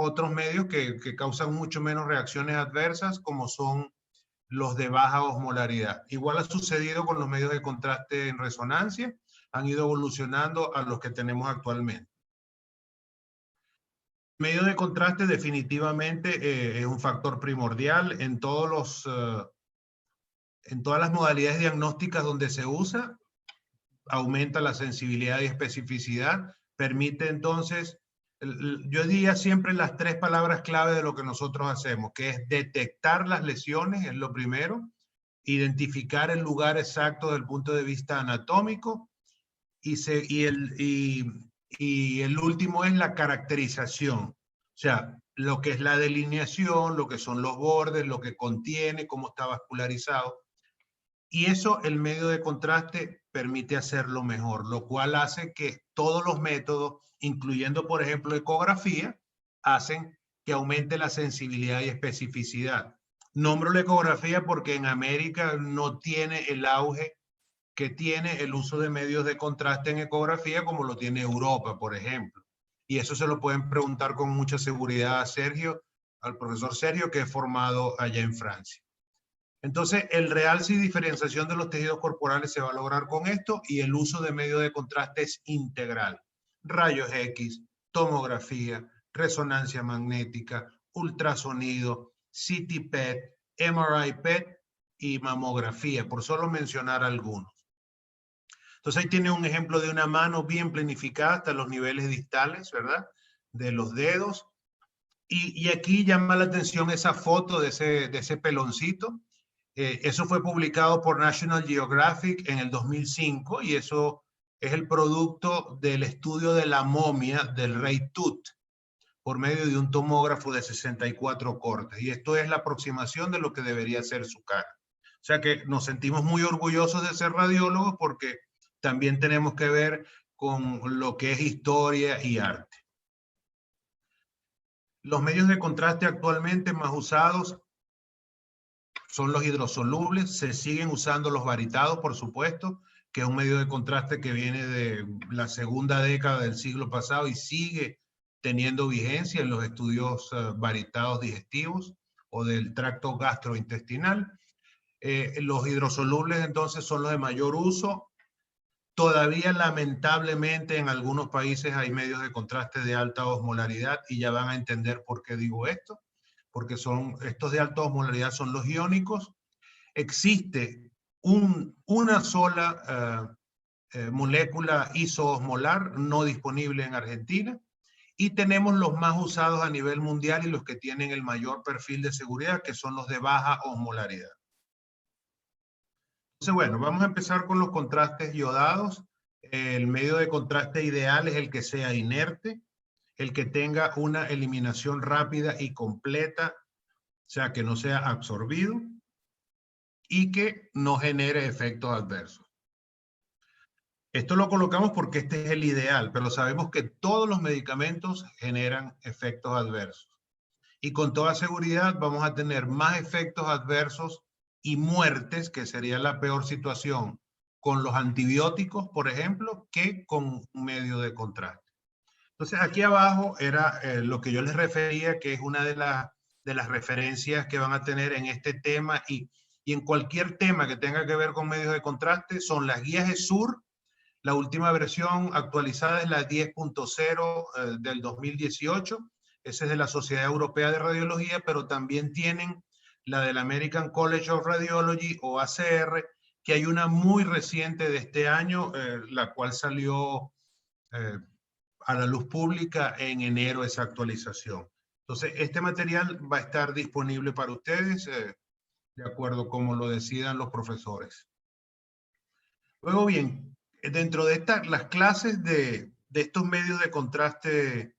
otros medios que causan mucho menos reacciones adversas, como son los de baja osmolaridad. Igual ha sucedido con los medios de contraste en resonancia, han ido evolucionando a los que tenemos actualmente. Medio de contraste definitivamente es un factor primordial en todas las modalidades diagnósticas donde se usa, aumenta la sensibilidad y especificidad, permite entonces, yo diría siempre las 3 palabras clave de lo que nosotros hacemos, que es detectar las lesiones, es lo primero, identificar el lugar exacto desde el punto de vista anatómico, y el último es la caracterización, o sea, lo que es la delineación, lo que son los bordes, lo que contiene, cómo está vascularizado. Y eso el medio de contraste permite hacerlo mejor, lo cual hace que todos los métodos, incluyendo por ejemplo ecografía, hacen que aumente la sensibilidad y especificidad. Nombro la ecografía porque en América no tiene el auge que tiene el uso de medios de contraste en ecografía como lo tiene Europa, por ejemplo. Y eso se lo pueden preguntar con mucha seguridad a Sergio, al profesor Sergio, que es formado allá en Francia. Entonces, el realce y diferenciación de los tejidos corporales se va a lograr con esto, y el uso de medios de contraste es integral. Rayos X, tomografía, resonancia magnética, ultrasonido, CT PET, MRI PET y mamografía, por solo mencionar algunos. Entonces ahí tiene un ejemplo de una mano bien planificada hasta los niveles distales, ¿verdad? De los dedos. Y aquí llama la atención esa foto de ese peloncito. Eso fue publicado por National Geographic en el 2005, y eso es el producto del estudio de la momia del rey Tut por medio de un tomógrafo de 64 cortes. Y esto es la aproximación de lo que debería ser su cara. O sea que nos sentimos muy orgullosos de ser radiólogos, porque también tenemos que ver con lo que es historia y arte. Los medios de contraste actualmente más usados son los hidrosolubles. Se siguen usando los varitados, por supuesto, que es un medio de contraste que viene de la segunda década del siglo pasado y sigue teniendo vigencia en los estudios varitados digestivos o del tracto gastrointestinal. Los hidrosolubles entonces son los de mayor uso. Todavía lamentablemente en algunos países hay medios de contraste de alta osmolaridad, y ya van a entender por qué digo esto, porque estos de alta osmolaridad son los iónicos. Existe una sola molécula isoosmolar no disponible en Argentina, y tenemos los más usados a nivel mundial y los que tienen el mayor perfil de seguridad, que son los de baja osmolaridad. Entonces, bueno, vamos a empezar con los contrastes iodados. El medio de contraste ideal es el que sea inerte, el que tenga una eliminación rápida y completa, o sea, que no sea absorbido y que no genere efectos adversos. Esto lo colocamos porque este es el ideal, pero sabemos que todos los medicamentos generan efectos adversos. Y con toda seguridad vamos a tener más efectos adversos y muertes, que sería la peor situación, con los antibióticos, por ejemplo, que con un medio de contraste. Entonces, aquí abajo era lo que yo les refería, que es una de las referencias que van a tener en este tema y en cualquier tema que tenga que ver con medios de contraste. Son las guías ESUR. La última versión actualizada es la 10.0 del 2018. Esa es de la Sociedad Europea de Radiología, pero también tienen la del American College of Radiology, o ACR, que hay una muy reciente de este año, la cual salió a la luz pública en enero, esa actualización. Entonces, este material va a estar disponible para ustedes de acuerdo como lo decidan los profesores. Luego bien, dentro de las clases de estos medios de contraste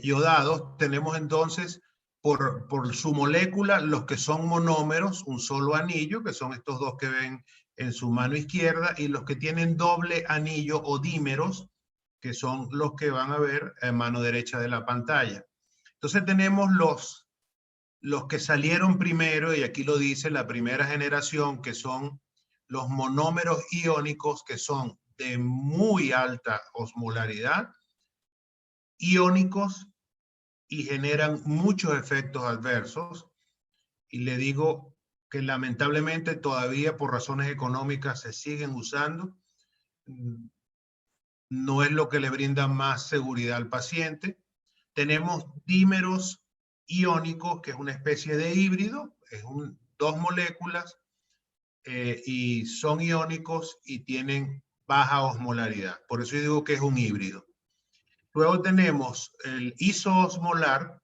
iodados, tenemos entonces por su molécula los que son monómeros, un solo anillo, que son estos dos que ven en su mano izquierda, y los que tienen doble anillo o dímeros, que son los que van a ver en mano derecha de la pantalla. Entonces tenemos los que salieron primero, y aquí lo dice, la primera generación, que son los monómeros iónicos, que son de muy alta osmolaridad, iónicos y generan muchos efectos adversos. Y le digo que lamentablemente todavía por razones económicas se siguen usando. No es lo que le brinda más seguridad al paciente. Tenemos dímeros iónicos, que es una especie de híbrido, dos moléculas y son iónicos y tienen baja osmolaridad. Por eso yo digo que es un híbrido. Luego tenemos el isoosmolar,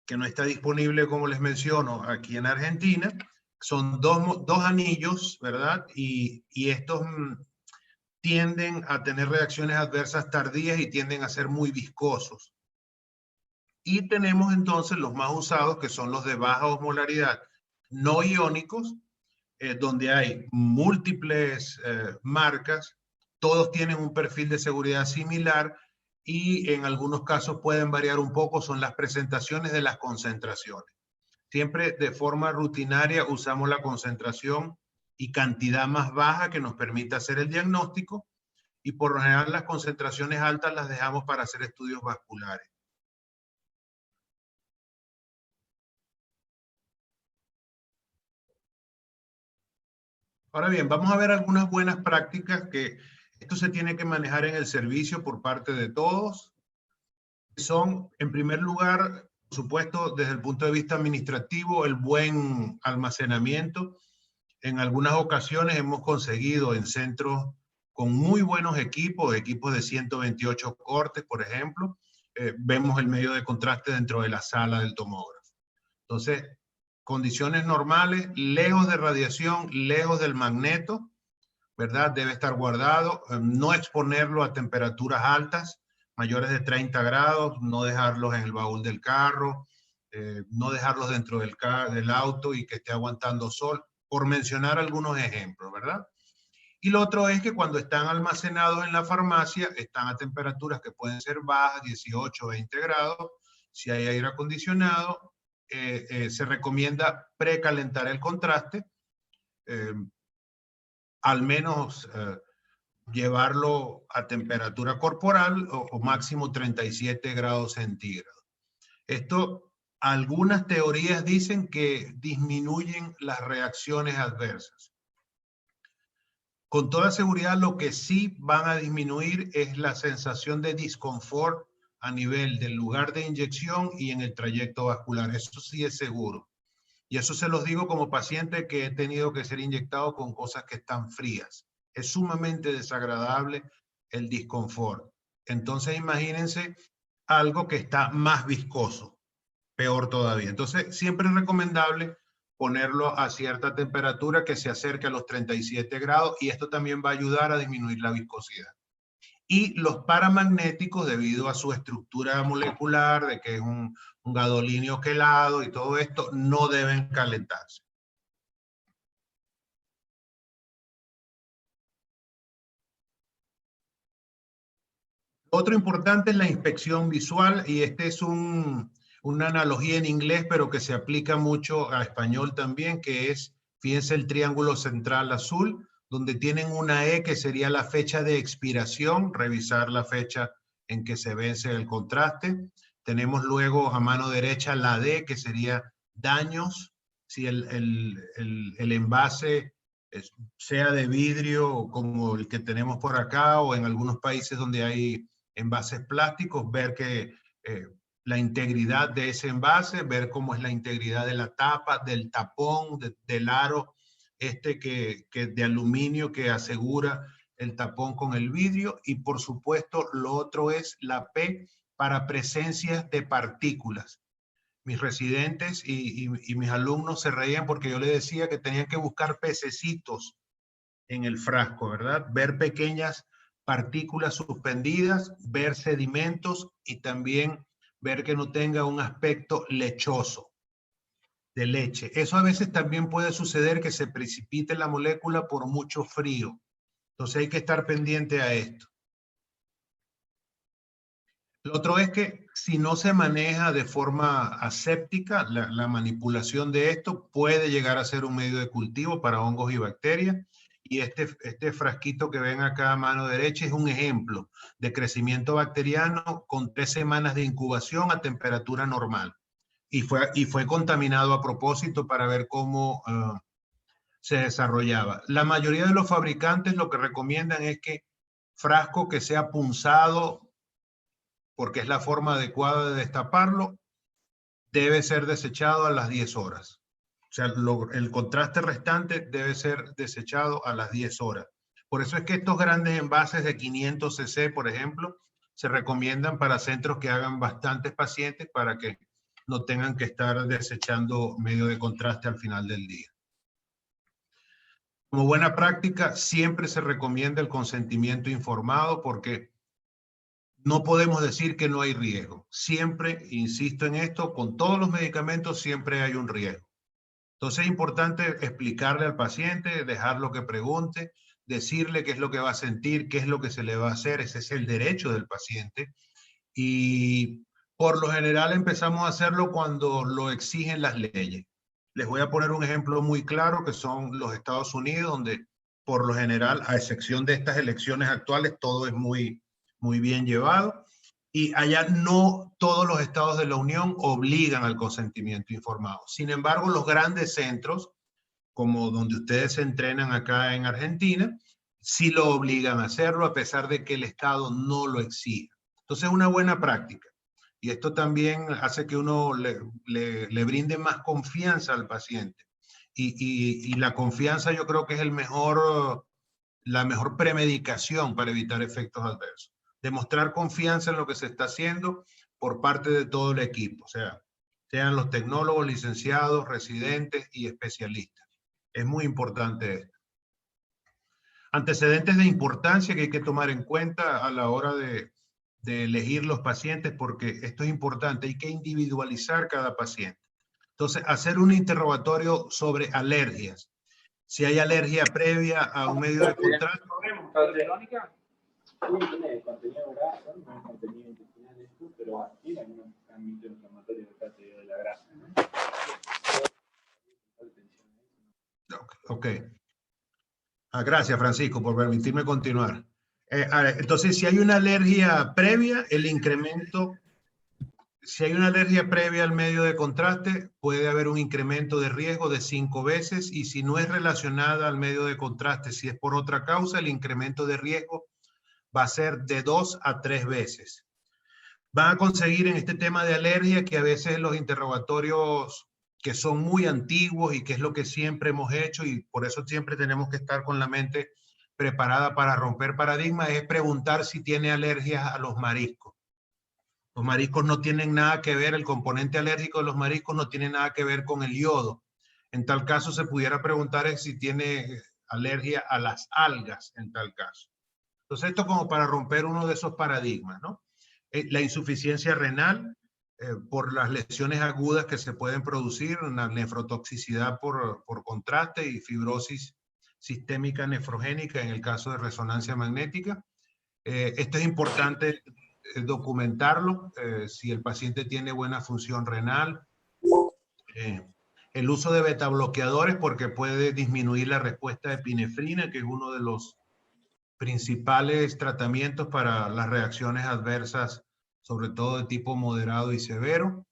que no está disponible, como les menciono, aquí en Argentina. Son dos anillos, ¿verdad? Y estos tienden a tener reacciones adversas tardías y tienden a ser muy viscosos. Y tenemos entonces los más usados, que son los de baja osmolaridad, no iónicos, donde hay múltiples marcas, todos tienen un perfil de seguridad similar y en algunos casos pueden variar un poco, son las presentaciones de las concentraciones. Siempre de forma rutinaria usamos la concentración y cantidad más baja que nos permita hacer el diagnóstico, y por lo general las concentraciones altas las dejamos para hacer estudios vasculares. Ahora bien, vamos a ver algunas buenas prácticas que esto se tiene que manejar en el servicio por parte de todos. Son, en primer lugar, por supuesto, desde el punto de vista administrativo, el buen almacenamiento. En algunas ocasiones hemos conseguido en centros con muy buenos equipos de 128 cortes, por ejemplo, vemos el medio de contraste dentro de la sala del tomógrafo. Entonces, condiciones normales, lejos de radiación, lejos del magneto, ¿verdad? Debe estar guardado, no exponerlo a temperaturas altas, mayores de 30 grados, no dejarlos en el baúl del carro, no dejarlos dentro del auto y que esté aguantando sol, por mencionar algunos ejemplos, ¿verdad? Y lo otro es que cuando están almacenados en la farmacia, están a temperaturas que pueden ser bajas, 18, 20 grados. Si hay aire acondicionado, se recomienda precalentar el contraste, al menos llevarlo a temperatura corporal o máximo 37 grados centígrados. Esto, algunas teorías dicen que disminuyen las reacciones adversas. Con toda seguridad, lo que sí van a disminuir es la sensación de disconfort a nivel del lugar de inyección y en el trayecto vascular. Eso sí es seguro. Y eso se los digo como paciente que he tenido que ser inyectado con cosas que están frías. Es sumamente desagradable el disconfort. Entonces imagínense algo que está más viscoso, peor todavía. Entonces siempre es recomendable ponerlo a cierta temperatura que se acerque a los 37 grados y esto también va a ayudar a disminuir la viscosidad. Y los paramagnéticos, debido a su estructura molecular, de que es un gadolinio quelado y todo esto, no deben calentarse. Otro importante es la inspección visual, y este es una analogía en inglés, pero que se aplica mucho a español también, que es, fíjense el triángulo central azul, donde tienen una E que sería la fecha de expiración, revisar la fecha en que se vence el contraste. Tenemos luego a mano derecha la D, que sería daños, si el envase sea de vidrio como el que tenemos por acá, o en algunos países donde hay envases plásticos, ver que la integridad de ese envase, ver cómo es la integridad de la tapa, del tapón, del aro que de aluminio que asegura el tapón con el vidrio. Y por supuesto lo otro es la P para presencias de partículas. Mis residentes y mis alumnos se reían porque yo les decía que tenían que buscar pececitos en el frasco, ¿verdad? Ver pequeñas partículas suspendidas, ver sedimentos y también ver que no tenga un aspecto lechoso de leche. Eso a veces también puede suceder, que se precipite la molécula por mucho frío. Entonces hay que estar pendiente a esto. Lo otro es que si no se maneja de forma aséptica, la manipulación de esto puede llegar a ser un medio de cultivo para hongos y bacterias. Y este frasquito que ven acá a mano derecha es un ejemplo de crecimiento bacteriano con 3 semanas de incubación a temperatura normal. Y fue contaminado a propósito para ver cómo se desarrollaba. La mayoría de los fabricantes lo que recomiendan es que frasco que sea punzado, porque es la forma adecuada de destaparlo, debe ser desechado a las 10 horas. O sea, el contraste restante debe ser desechado a las 10 horas. Por eso es que estos grandes envases de 500 cc, por ejemplo, se recomiendan para centros que hagan bastantes pacientes para que no tengan que estar desechando medio de contraste al final del día. Como buena práctica, siempre se recomienda el consentimiento informado porque no podemos decir que no hay riesgo. Siempre, insisto en esto, con todos los medicamentos siempre hay un riesgo. Entonces es importante explicarle al paciente, dejarlo que pregunte, decirle qué es lo que va a sentir, qué es lo que se le va a hacer. Ese es el derecho del paciente. Y por lo general empezamos a hacerlo cuando lo exigen las leyes. Les voy a poner un ejemplo muy claro que son los Estados Unidos, donde por lo general, a excepción de estas elecciones actuales, todo es muy bien llevado. Y allá no todos los estados de la Unión obligan al consentimiento informado. Sin embargo, los grandes centros, como donde ustedes se entrenan acá en Argentina, sí lo obligan a hacerlo a pesar de que el estado no lo exija. Entonces es una buena práctica. Y esto también hace que uno le brinde más confianza al paciente. Y la confianza yo creo que es la mejor premedicación para evitar efectos adversos. Demostrar confianza en lo que se está haciendo por parte de todo el equipo, o sea, sean los tecnólogos, licenciados, residentes y especialistas. Es muy importante esto. Antecedentes de importancia que hay que tomar en cuenta a la hora de elegir los pacientes, porque esto es importante, hay que individualizar cada paciente. Entonces, hacer un interrogatorio sobre alergias. Si hay alergia previa a un medio de contraste. Tiene contenido graso, no es contenido intestinal esto, pero tiene algún ámbito inflamatorio de la grasa, ¿no? Ok. Gracias, Francisco, por permitirme continuar. Entonces, si hay una alergia previa, si hay una alergia previa al medio de contraste, puede haber un incremento de riesgo de 5 veces, y si no es relacionada al medio de contraste, si es por otra causa, el incremento de riesgo va a ser de 2 a 3 veces. Van a conseguir en este tema de alergia que a veces los interrogatorios que son muy antiguos y que es lo que siempre hemos hecho, y por eso siempre tenemos que estar con la mente preparada para romper paradigmas, es preguntar si tiene alergias a los mariscos. Los mariscos no tienen nada que ver, el componente alérgico de los mariscos no tiene nada que ver con el yodo. En tal caso se pudiera preguntar si tiene alergia a las algas en tal caso. Entonces esto como para romper uno de esos paradigmas, ¿no? La insuficiencia renal por las lesiones agudas que se pueden producir, una nefrotoxicidad por contraste y fibrosis sistémica nefrogénica en el caso de resonancia magnética. Esto es importante documentarlo, si el paciente tiene buena función renal. El uso de beta bloqueadores porque puede disminuir la respuesta de epinefrina, que es uno de los principales tratamientos para las reacciones adversas, sobre todo de tipo moderado y severo.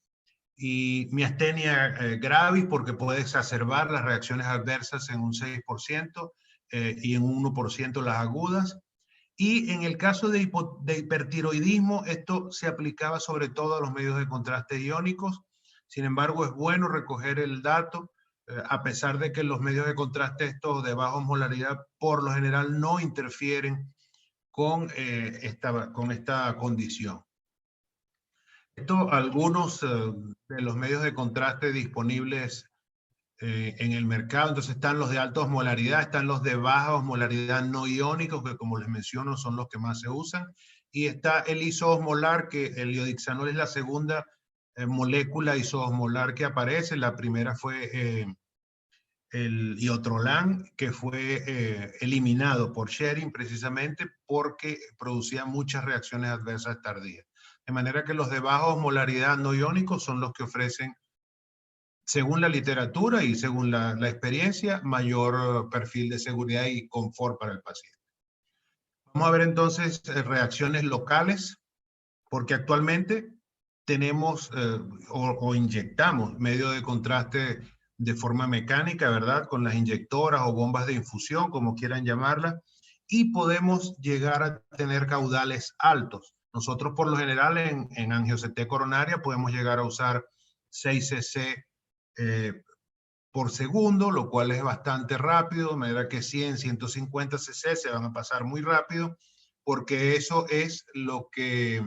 Y miastenia gravis porque puede exacerbar las reacciones adversas en un 6% y en un 1% las agudas. Y en el caso de hipertiroidismo, esto se aplicaba sobre todo a los medios de contraste iónicos. Sin embargo, es bueno recoger el dato, a pesar de que los medios de contraste estos de baja osmolaridad por lo general no interfieren con esta condición. Esto, algunos de los medios de contraste disponibles en el mercado. Entonces están los de alta osmolaridad, están los de baja osmolaridad no iónicos, que como les menciono son los que más se usan, y está el isoosmolar, que el iodixanol es la segunda molécula isoosmolar que aparece. La primera fue el iotrolan, que fue eliminado por Schering precisamente porque producía muchas reacciones adversas tardías. De manera que los de baja osmolaridad no iónicos son los que ofrecen según la literatura y según la experiencia, mayor perfil de seguridad y confort para el paciente. Vamos a ver entonces reacciones locales, porque actualmente tenemos o inyectamos medio de contraste de forma mecánica, ¿verdad? Con las inyectoras o bombas de infusión, como quieran llamarlas, y podemos llegar a tener caudales altos. Nosotros por lo general en angioceté coronaria podemos llegar a usar 6 cc por segundo, lo cual es bastante rápido, de manera que 100, 150 cc se van a pasar muy rápido, porque eso es lo que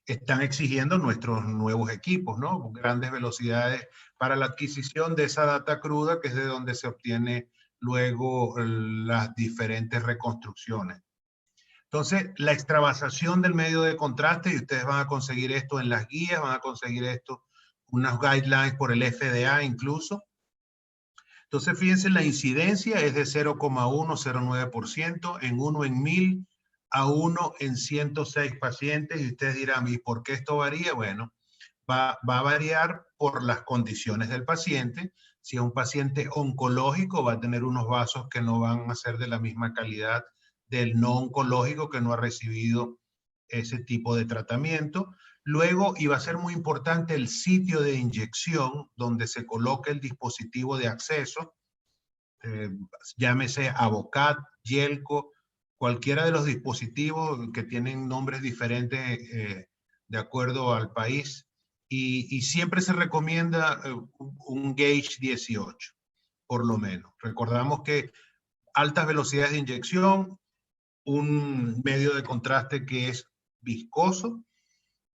están exigiendo nuestros nuevos equipos, ¿no? Grandes velocidades para la adquisición de esa data cruda, que es de donde se obtiene luego las diferentes reconstrucciones. Entonces, la extravasación del medio de contraste, y ustedes van a conseguir esto en las guías, van a conseguir esto, unas guidelines por el FDA incluso. Entonces, fíjense, la incidencia es de 0,109%, en 1 en 1000, a 1 en 106 pacientes, y ustedes dirán, ¿y por qué esto varía? Bueno, va a variar por las condiciones del paciente. Si es un paciente oncológico, va a tener unos vasos que no van a ser de la misma calidad del no oncológico que no ha recibido ese tipo de tratamiento. Luego, y va a ser muy importante el sitio de inyección donde se coloca el dispositivo de acceso, llámese Avocat, Yelco, cualquiera de los dispositivos que tienen nombres diferentes de acuerdo al país. Y siempre se recomienda un gauge 18, por lo menos. Recordamos que altas velocidades de inyección, un medio de contraste que es viscoso,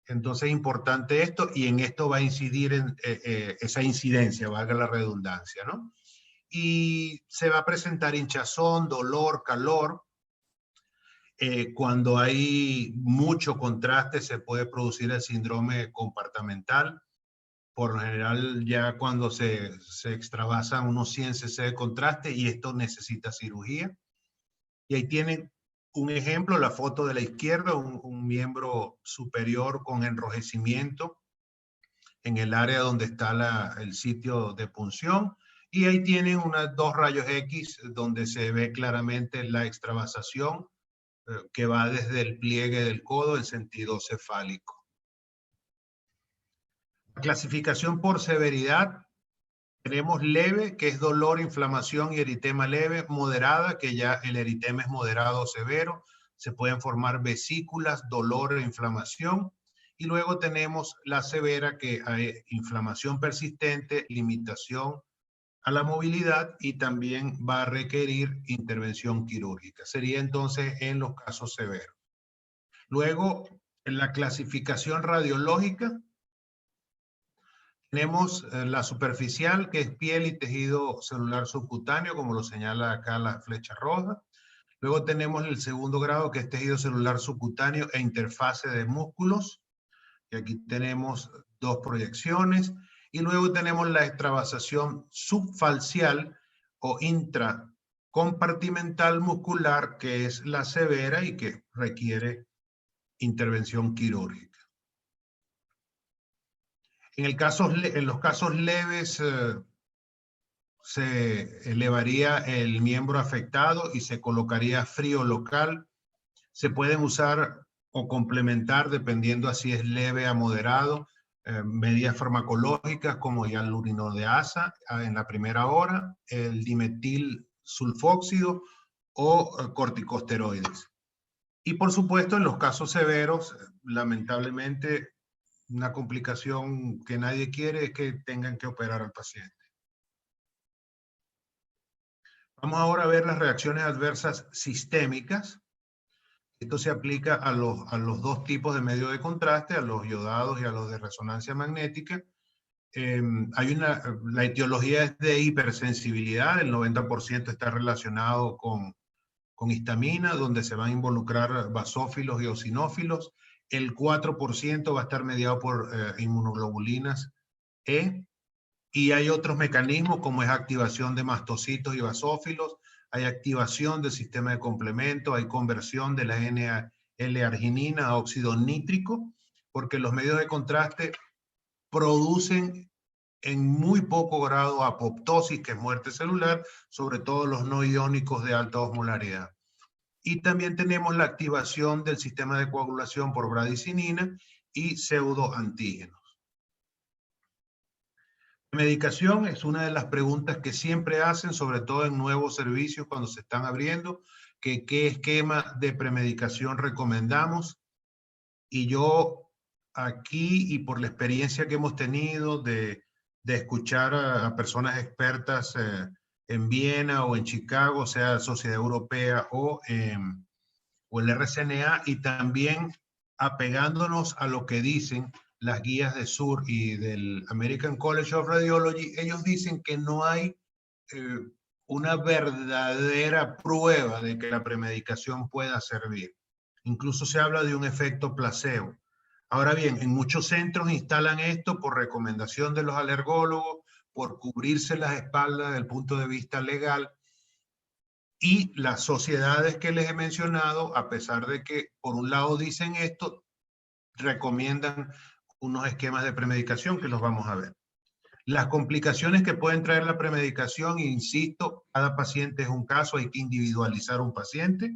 entonces es importante esto, y en esto va a incidir en esa incidencia, valga la redundancia, ¿no? Y se va a presentar hinchazón, dolor, calor. Cuando hay mucho contraste se puede producir el síndrome compartamental. Por lo general ya cuando se extravasan unos 100 cc de contraste, y esto necesita cirugía. Y ahí tienen un ejemplo, la foto de la izquierda, un miembro superior con enrojecimiento en el área donde está el sitio de punción. Y ahí tienen dos rayos X donde se ve claramente la extravasación que va desde el pliegue del codo en sentido cefálico. Clasificación por severidad. Tenemos leve, que es dolor, inflamación y eritema leve. Moderada, que ya el eritema es moderado o severo. Se pueden formar vesículas, dolor e inflamación. Y luego tenemos la severa, que hay inflamación persistente, limitación a la movilidad, y también va a requerir intervención quirúrgica. Sería entonces en los casos severos. Luego, en la clasificación radiológica, tenemos la superficial, que es piel y tejido celular subcutáneo, como lo señala acá la flecha roja. Luego tenemos el segundo grado, que es tejido celular subcutáneo e interfase de músculos. Y aquí tenemos dos proyecciones. Y luego tenemos la extravasación subfalcial o intracompartimental muscular, que es la severa y que requiere intervención quirúrgica. En los casos leves se elevaría el miembro afectado y se colocaría frío local. Se pueden usar o complementar, dependiendo a si es leve a moderado, medidas farmacológicas como ya el urinodiasa en la primera hora, el dimetil sulfóxido o corticosteroides. Y por supuesto, en los casos severos, lamentablemente, una complicación que nadie quiere es que tengan que operar al paciente. Vamos ahora a ver las reacciones adversas sistémicas. Esto se aplica a los dos tipos de medio de contraste, a los iodados y a los de resonancia magnética. La etiología es de hipersensibilidad, el 90% está relacionado con histamina, donde se van a involucrar basófilos y eosinófilos. El 4% va a estar mediado por inmunoglobulinas E, y hay otros mecanismos como es activación de mastocitos y basófilos, hay activación del sistema de complemento, hay conversión de la L-arginina a óxido nítrico, porque los medios de contraste producen en muy poco grado apoptosis, que es muerte celular, sobre todo los no iónicos de alta osmolaridad. Y también tenemos la activación del sistema de coagulación por bradicinina y pseudoantígenos. Medicación es una de las preguntas que siempre hacen, sobre todo en nuevos servicios cuando se están abriendo, que qué esquema de premedicación recomendamos. Y yo aquí, y por la experiencia que hemos tenido de escuchar a personas expertas en Viena o en Chicago, sea Sociedad Europea o el RCNA, y también apegándonos a lo que dicen las guías de SUR y del American College of Radiology, ellos dicen que no hay una verdadera prueba de que la premedicación pueda servir. Incluso se habla de un efecto placebo. Ahora bien, en muchos centros instalan esto por recomendación de los alergólogos, por cubrirse las espaldas desde el punto de vista legal, y las sociedades que les he mencionado, a pesar de que por un lado dicen esto, recomiendan unos esquemas de premedicación que los vamos a ver. Las complicaciones que pueden traer la premedicación, insisto, cada paciente es un caso, hay que individualizar un paciente,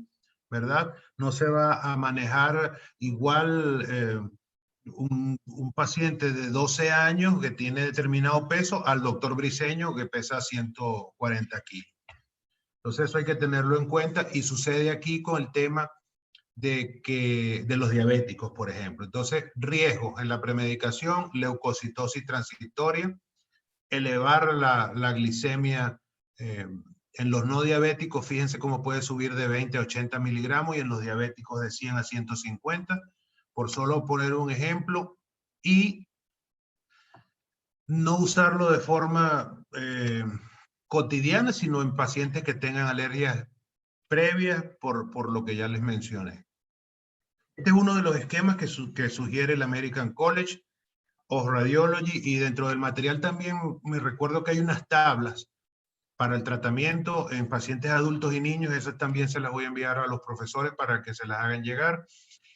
¿verdad? No se va a manejar igual un paciente de 12 años que tiene determinado peso al doctor Briceño que pesa 140 kilos. Entonces eso hay que tenerlo en cuenta, y sucede aquí con el tema de los diabéticos, por ejemplo. Entonces, riesgos en la premedicación: leucocitosis transitoria, elevar la glicemia en los no diabéticos. Fíjense cómo puede subir de 20 a 80 miligramos, y en los diabéticos de 100 a 150, por solo poner un ejemplo. Y no usarlo de forma cotidiana, sino en pacientes que tengan alergias previas por lo que ya les mencioné. Este es uno de los esquemas que sugiere el American College of Radiology, y dentro del material también me recuerdo que hay unas tablas para el tratamiento en pacientes adultos y niños. Esas también se las voy a enviar a los profesores para que se las hagan llegar.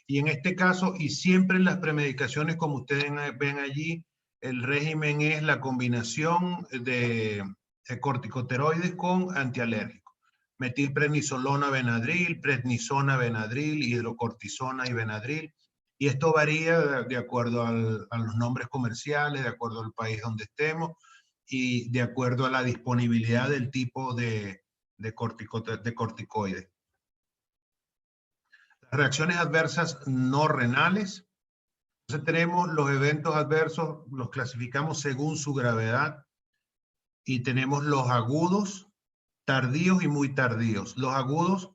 Y en este caso, y siempre en las premedicaciones, como ustedes ven allí, el régimen es la combinación de corticosteroides con antialérgicos. Metilprednisolona, Benadryl, prednisona, Benadryl, hidrocortisona y Benadryl. Y esto varía de acuerdo a los nombres comerciales, de acuerdo al país donde estemos y de acuerdo a la disponibilidad del tipo de corticoides. Las reacciones adversas no renales. Entonces tenemos los eventos adversos, los clasificamos según su gravedad, y tenemos los agudos, tardíos y muy tardíos. Los agudos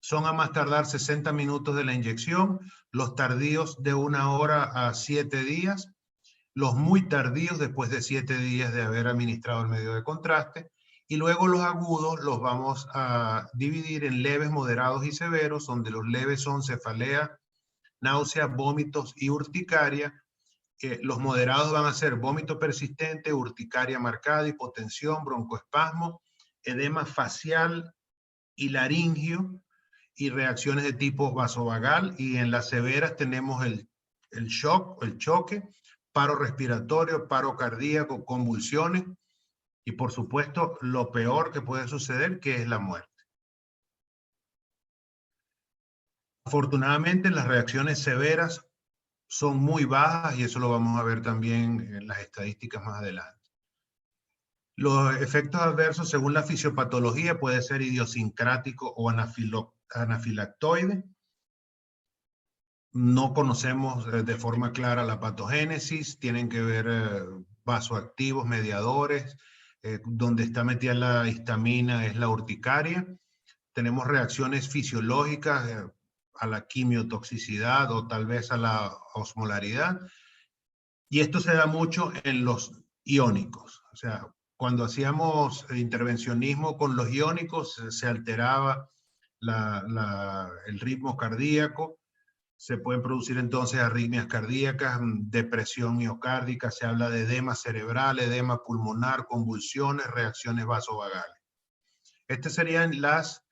son a más tardar 60 minutos de la inyección, los tardíos de 1 hora a 7 días, los muy tardíos después de 7 días de haber administrado el medio de contraste, y luego los agudos los vamos a dividir en leves, moderados y severos, donde los leves son cefalea, náuseas, vómitos y urticaria. Los moderados van a ser vómito persistente, urticaria marcada, hipotensión, broncoespasmo, edema facial y laringio, y reacciones de tipo vasovagal. Y en las severas tenemos el shock, el choque, paro respiratorio, paro cardíaco, convulsiones, y por supuesto lo peor que puede suceder, que es la muerte. Afortunadamente las reacciones severas son muy bajas, y eso lo vamos a ver también en las estadísticas más adelante. Los efectos adversos, según la fisiopatología, puede ser idiosincrático o anafilactoide. No conocemos de forma clara la patogénesis. Tienen que ver vasoactivos, mediadores. Donde está metida la histamina es la urticaria. Tenemos reacciones fisiológicas a la quimiotoxicidad o tal vez a la osmolaridad. Y esto se da mucho en los iónicos. O sea, cuando hacíamos intervencionismo con los iónicos, se alteraba el ritmo cardíaco. Se pueden producir entonces arritmias cardíacas, depresión miocárdica, se habla de edema cerebral, edema pulmonar, convulsiones, reacciones vasovagales. Estas serían las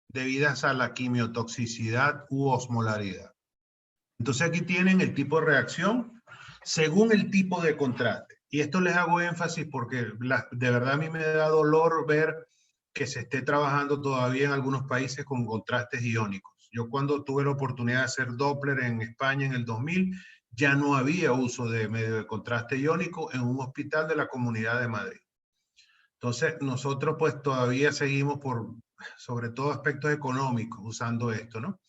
debidas a la quimiotoxicidad u osmolaridad. Entonces aquí tienen el tipo de reacción según el tipo de contraste. Y esto les hago énfasis porque de verdad a mí me da dolor ver que se esté trabajando todavía en algunos países con contrastes iónicos. Yo cuando tuve la oportunidad de hacer Doppler en España en el 2000, ya no había uso de medio de contraste iónico en un hospital de la Comunidad de Madrid. Entonces, nosotros pues todavía seguimos sobre todo aspectos económicos, usando esto, ¿no?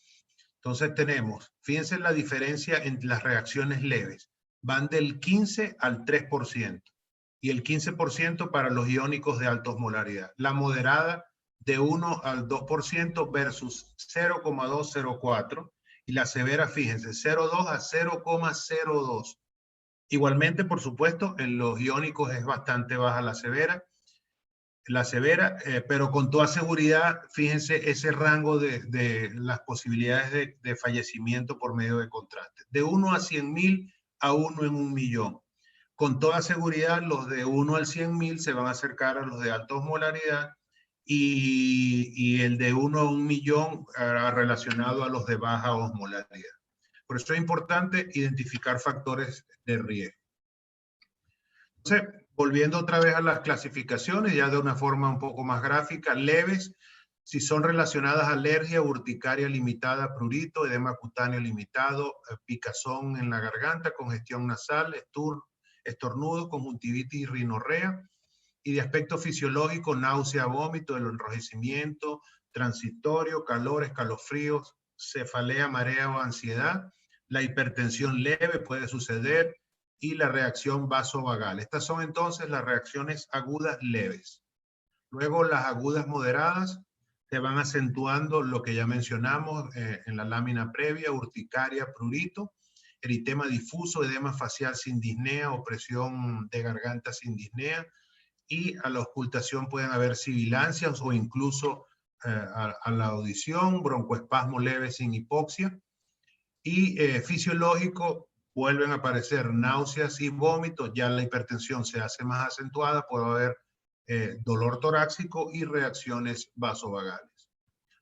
Entonces tenemos, fíjense la diferencia entre las reacciones leves, van del 15 al 3%, y el 15% para los iónicos de alta osmolaridad. La moderada de 1 al 2% versus 0,204, y la severa, fíjense, 0,2 a 0,02. Igualmente, por supuesto, en los iónicos es bastante baja la severa, pero con toda seguridad, fíjense ese rango de las posibilidades de fallecimiento por medio de contraste. De 1 a 100.000 a 1 en 1.000.000. Con toda seguridad, los de 1 al 100.000 se van a acercar a los de alta osmolaridad y el de 1 a 1.000.000 relacionado a los de baja osmolaridad. Por eso es importante identificar factores de riesgo. Entonces, volviendo otra vez a las clasificaciones, ya de una forma un poco más gráfica, leves, si son relacionadas a alergia, urticaria limitada, prurito, edema cutáneo limitado, picazón en la garganta, congestión nasal, estornudo, conjuntivitis y rinorrea, y de aspecto fisiológico, náusea, vómito, el enrojecimiento, transitorio, calor, escalofríos, cefalea, marea o ansiedad, la hipertensión leve puede suceder, y la reacción vasovagal. Estas son entonces las reacciones agudas leves. Luego las agudas moderadas se van acentuando lo que ya mencionamos en la lámina previa, urticaria, prurito, eritema difuso, edema facial sin disnea, opresión de garganta sin disnea, y a la auscultación pueden haber sibilancias o incluso a la audición, broncoespasmo leve sin hipoxia, y fisiológico, vuelven a aparecer náuseas y vómitos, ya la hipertensión se hace más acentuada, puede haber dolor torácico y reacciones vasovagales.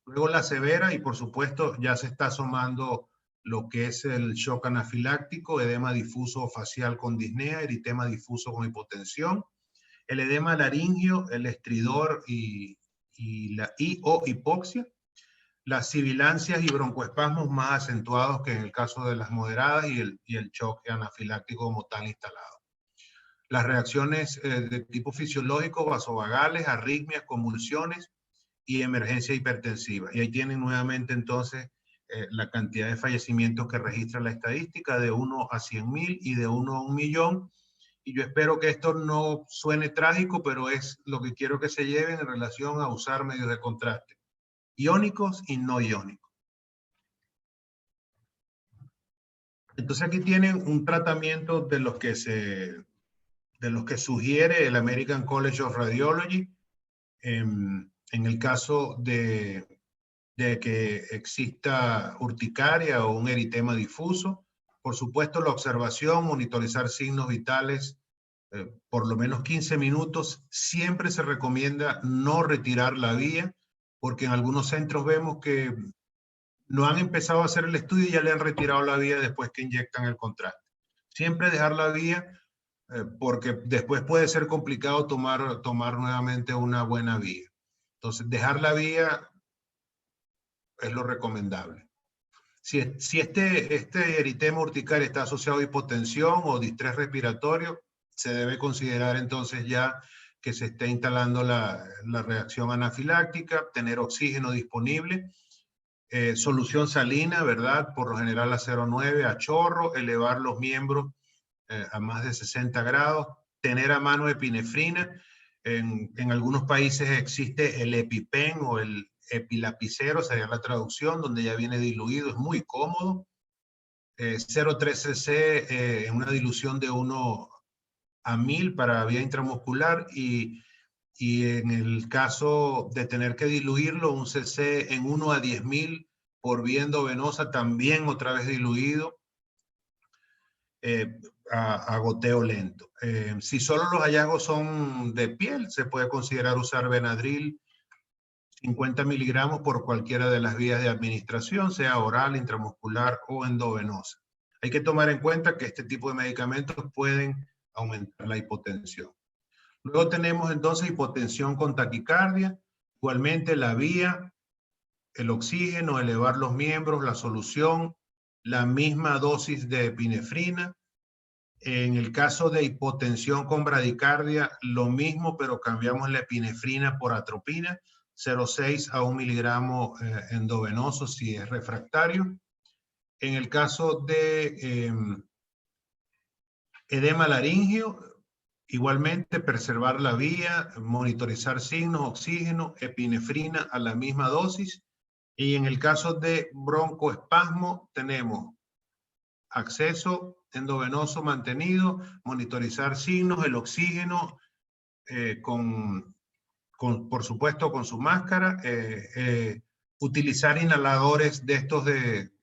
Luego la severa, y por supuesto ya se está asomando lo que es el shock anafiláctico, edema difuso facial con disnea, eritema difuso con hipotensión, el edema laringio, el estridor o hipoxia, las sibilancias y broncoespasmos más acentuados que en el caso de las moderadas y el choque anafiláctico como tal instalado. Las reacciones de tipo fisiológico, vasovagales, arritmias, convulsiones y emergencia hipertensiva. Y ahí tienen nuevamente entonces la cantidad de fallecimientos que registra la estadística de 1 a 100.000 y de 1 a 1.000.000. Y yo espero que esto no suene trágico, pero es lo que quiero que se lleven en relación a usar medios de contraste iónicos y no iónicos. Entonces aquí tienen un tratamiento de los que sugiere el American College of Radiology en el caso de que exista urticaria o un eritema difuso. Por supuesto, la observación, monitorizar signos vitales por lo menos 15 minutos. Siempre se recomienda no retirar la vía, porque en algunos centros vemos que no han empezado a hacer el estudio y ya le han retirado la vía después que inyectan el contraste. Siempre dejar la vía porque después puede ser complicado tomar nuevamente una buena vía. Entonces, dejar la vía es lo recomendable. Si este eritema urticaria está asociado a hipotensión o distrés respiratorio, se debe considerar entonces ya que se esté instalando la reacción anafiláctica, tener oxígeno disponible, solución salina, ¿verdad? Por lo general a 0,9 a chorro, elevar los miembros a más de 60 grados, tener a mano epinefrina. En algunos países existe el EpiPen o el epilapicero, sería la traducción, donde ya viene diluido, es muy cómodo. 0,3 cc en una dilución de 1 a 1000 para vía intramuscular y en el caso de tener que diluirlo, un cc en 1 a 10.000 por vía endovenosa, también otra vez diluido a goteo lento. Si solo los hallazgos son de piel, se puede considerar usar Benadryl 50 miligramos por cualquiera de las vías de administración, sea oral, intramuscular o endovenosa. Hay que tomar en cuenta que este tipo de medicamentos pueden aumentar la hipotensión. Luego tenemos entonces hipotensión con taquicardia. Igualmente la vía, el oxígeno, elevar los miembros, la solución, la misma dosis de epinefrina. En el caso de hipotensión con bradicardia, lo mismo, pero cambiamos la epinefrina por atropina, 0,6 a 1 miligramo endovenoso si es refractario. En el caso de edema laríngeo, igualmente preservar la vía, monitorizar signos, oxígeno, epinefrina a la misma dosis. Y en el caso de broncoespasmo tenemos acceso endovenoso mantenido, monitorizar signos, el oxígeno por supuesto con su máscara, utilizar inhaladores de estos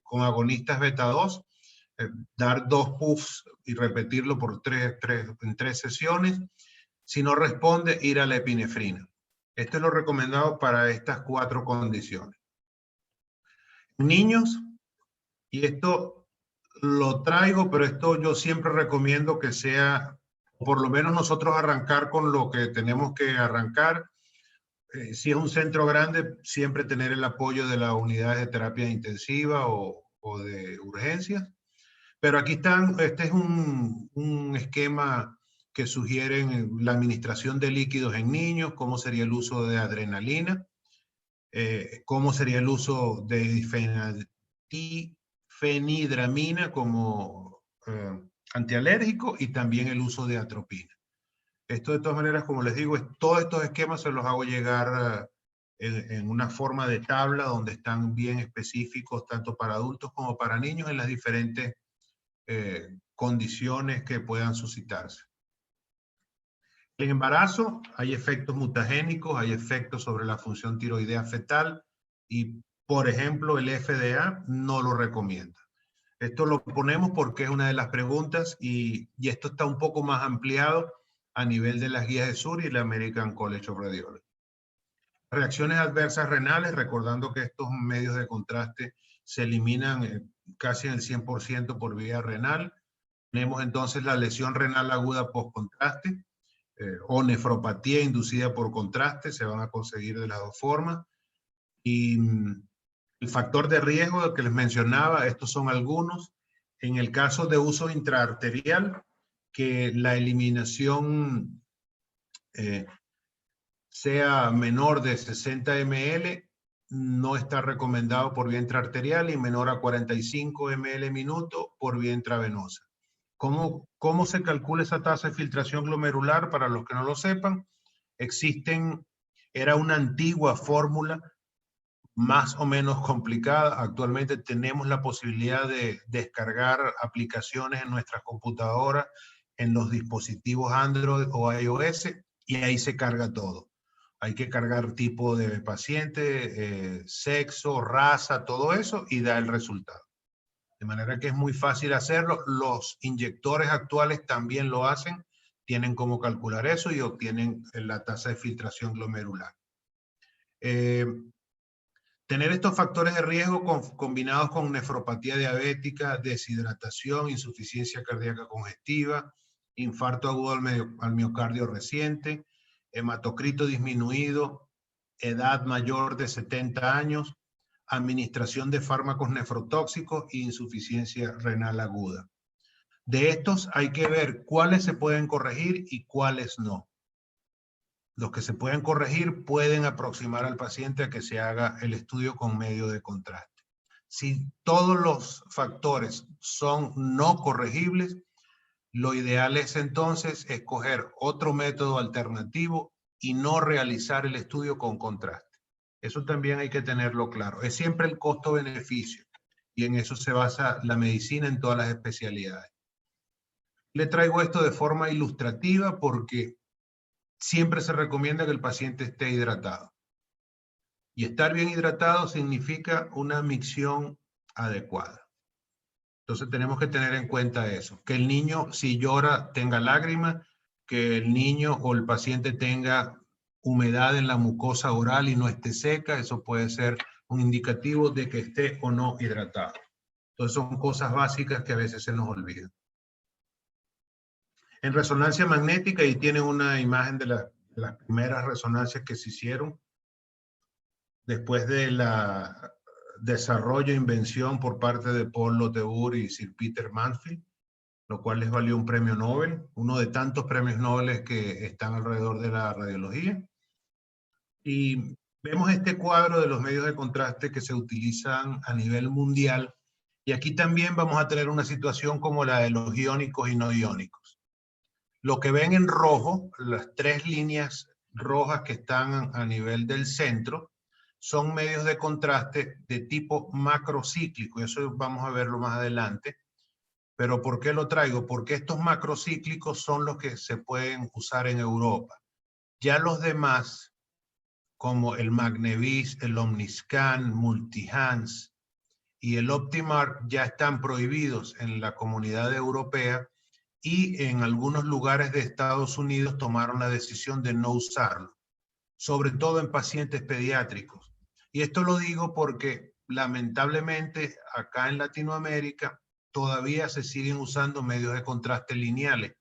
con agonistas beta 2, dar 2 puffs y repetirlo por en 3 sesiones. Si no responde, ir a la epinefrina. Esto es lo recomendado para estas 4 condiciones. Niños, y esto lo traigo, pero esto yo siempre recomiendo que sea, por lo menos nosotros arrancar con lo que tenemos que arrancar. Si es un centro grande, siempre tener el apoyo de las unidades de terapia intensiva o de urgencias. Pero aquí están, este es un esquema que sugieren la administración de líquidos en niños, cómo sería el uso de adrenalina, cómo sería el uso de difenidramina como antialérgico y también el uso de atropina. Esto de todas maneras, como les digo, todos estos esquemas se los hago llegar en una forma de tabla donde están bien específicos tanto para adultos como para niños en las diferentes condiciones que puedan suscitarse. En embarazo hay efectos mutagénicos, hay efectos sobre la función tiroidea fetal y, por ejemplo, el FDA no lo recomienda. Esto lo ponemos porque es una de las preguntas y esto está un poco más ampliado a nivel de las guías de Sur y la American College of Radiology. Reacciones adversas renales, recordando que estos medios de contraste se eliminan casi en el 100% por vía renal. Tenemos entonces la lesión renal aguda post-contraste o nefropatía inducida por contraste, se van a conseguir de las 2 formas. Y el factor de riesgo que les mencionaba, estos son algunos. En el caso de uso intraarterial, que la eliminación sea menor de 60 ml, no está recomendado por vía intraarterial y menor a 45 ml minuto por vía intravenosa. ¿Cómo se calcula esa tasa de filtración glomerular? Para los que no lo sepan, era una antigua fórmula más o menos complicada. Actualmente tenemos la posibilidad de descargar aplicaciones en nuestras computadoras, en los dispositivos Android o iOS, y ahí se carga todo. Hay que cargar tipo de paciente, sexo, raza, todo eso, y da el resultado. De manera que es muy fácil hacerlo. Los inyectores actuales también lo hacen, tienen cómo calcular eso y obtienen la tasa de filtración glomerular. Tener estos factores de riesgo combinados con nefropatía diabética, deshidratación, insuficiencia cardíaca congestiva, infarto agudo al miocardio reciente, hematocrito disminuido, edad mayor de 70 años, administración de fármacos nefrotóxicos e insuficiencia renal aguda. De estos hay que ver cuáles se pueden corregir y cuáles no. Los que se pueden corregir pueden aproximar al paciente a que se haga el estudio con medio de contraste. Si todos los factores son no corregibles, lo ideal es entonces escoger otro método alternativo y no realizar el estudio con contraste. Eso también hay que tenerlo claro. Es siempre el costo-beneficio y en eso se basa la medicina en todas las especialidades. Le traigo esto de forma ilustrativa porque siempre se recomienda que el paciente esté hidratado. Y estar bien hidratado significa una micción adecuada. Entonces tenemos que tener en cuenta eso. Que el niño, si llora, tenga lágrimas, que el niño o el paciente tenga humedad en la mucosa oral y no esté seca, eso puede ser un indicativo de que esté o no hidratado. Entonces son cosas básicas que a veces se nos olvidan. En resonancia magnética, y tienen una imagen de las primeras resonancias que se hicieron después de la desarrollo e invención por parte de Paul Lotebur y Sir Peter Mansfield, lo cual les valió un premio Nobel, uno de tantos premios Nobel que están alrededor de la radiología. Y vemos este cuadro de los medios de contraste que se utilizan a nivel mundial. Y aquí también vamos a tener una situación como la de los iónicos y no iónicos. Lo que ven en rojo, las tres líneas rojas que están a nivel del centro, son medios de contraste de tipo macrocíclico. Eso vamos a verlo más adelante. Pero ¿por qué lo traigo? Porque estos macrocíclicos son los que se pueden usar en Europa. Ya los demás, como el Magnevis, el Omniscan, Multihans y el Optimark, ya están prohibidos en la comunidad europea, y en algunos lugares de Estados Unidos tomaron la decisión de no usarlo, sobre todo en pacientes pediátricos. Y esto lo digo porque lamentablemente acá en Latinoamérica todavía se siguen usando medios de contraste lineales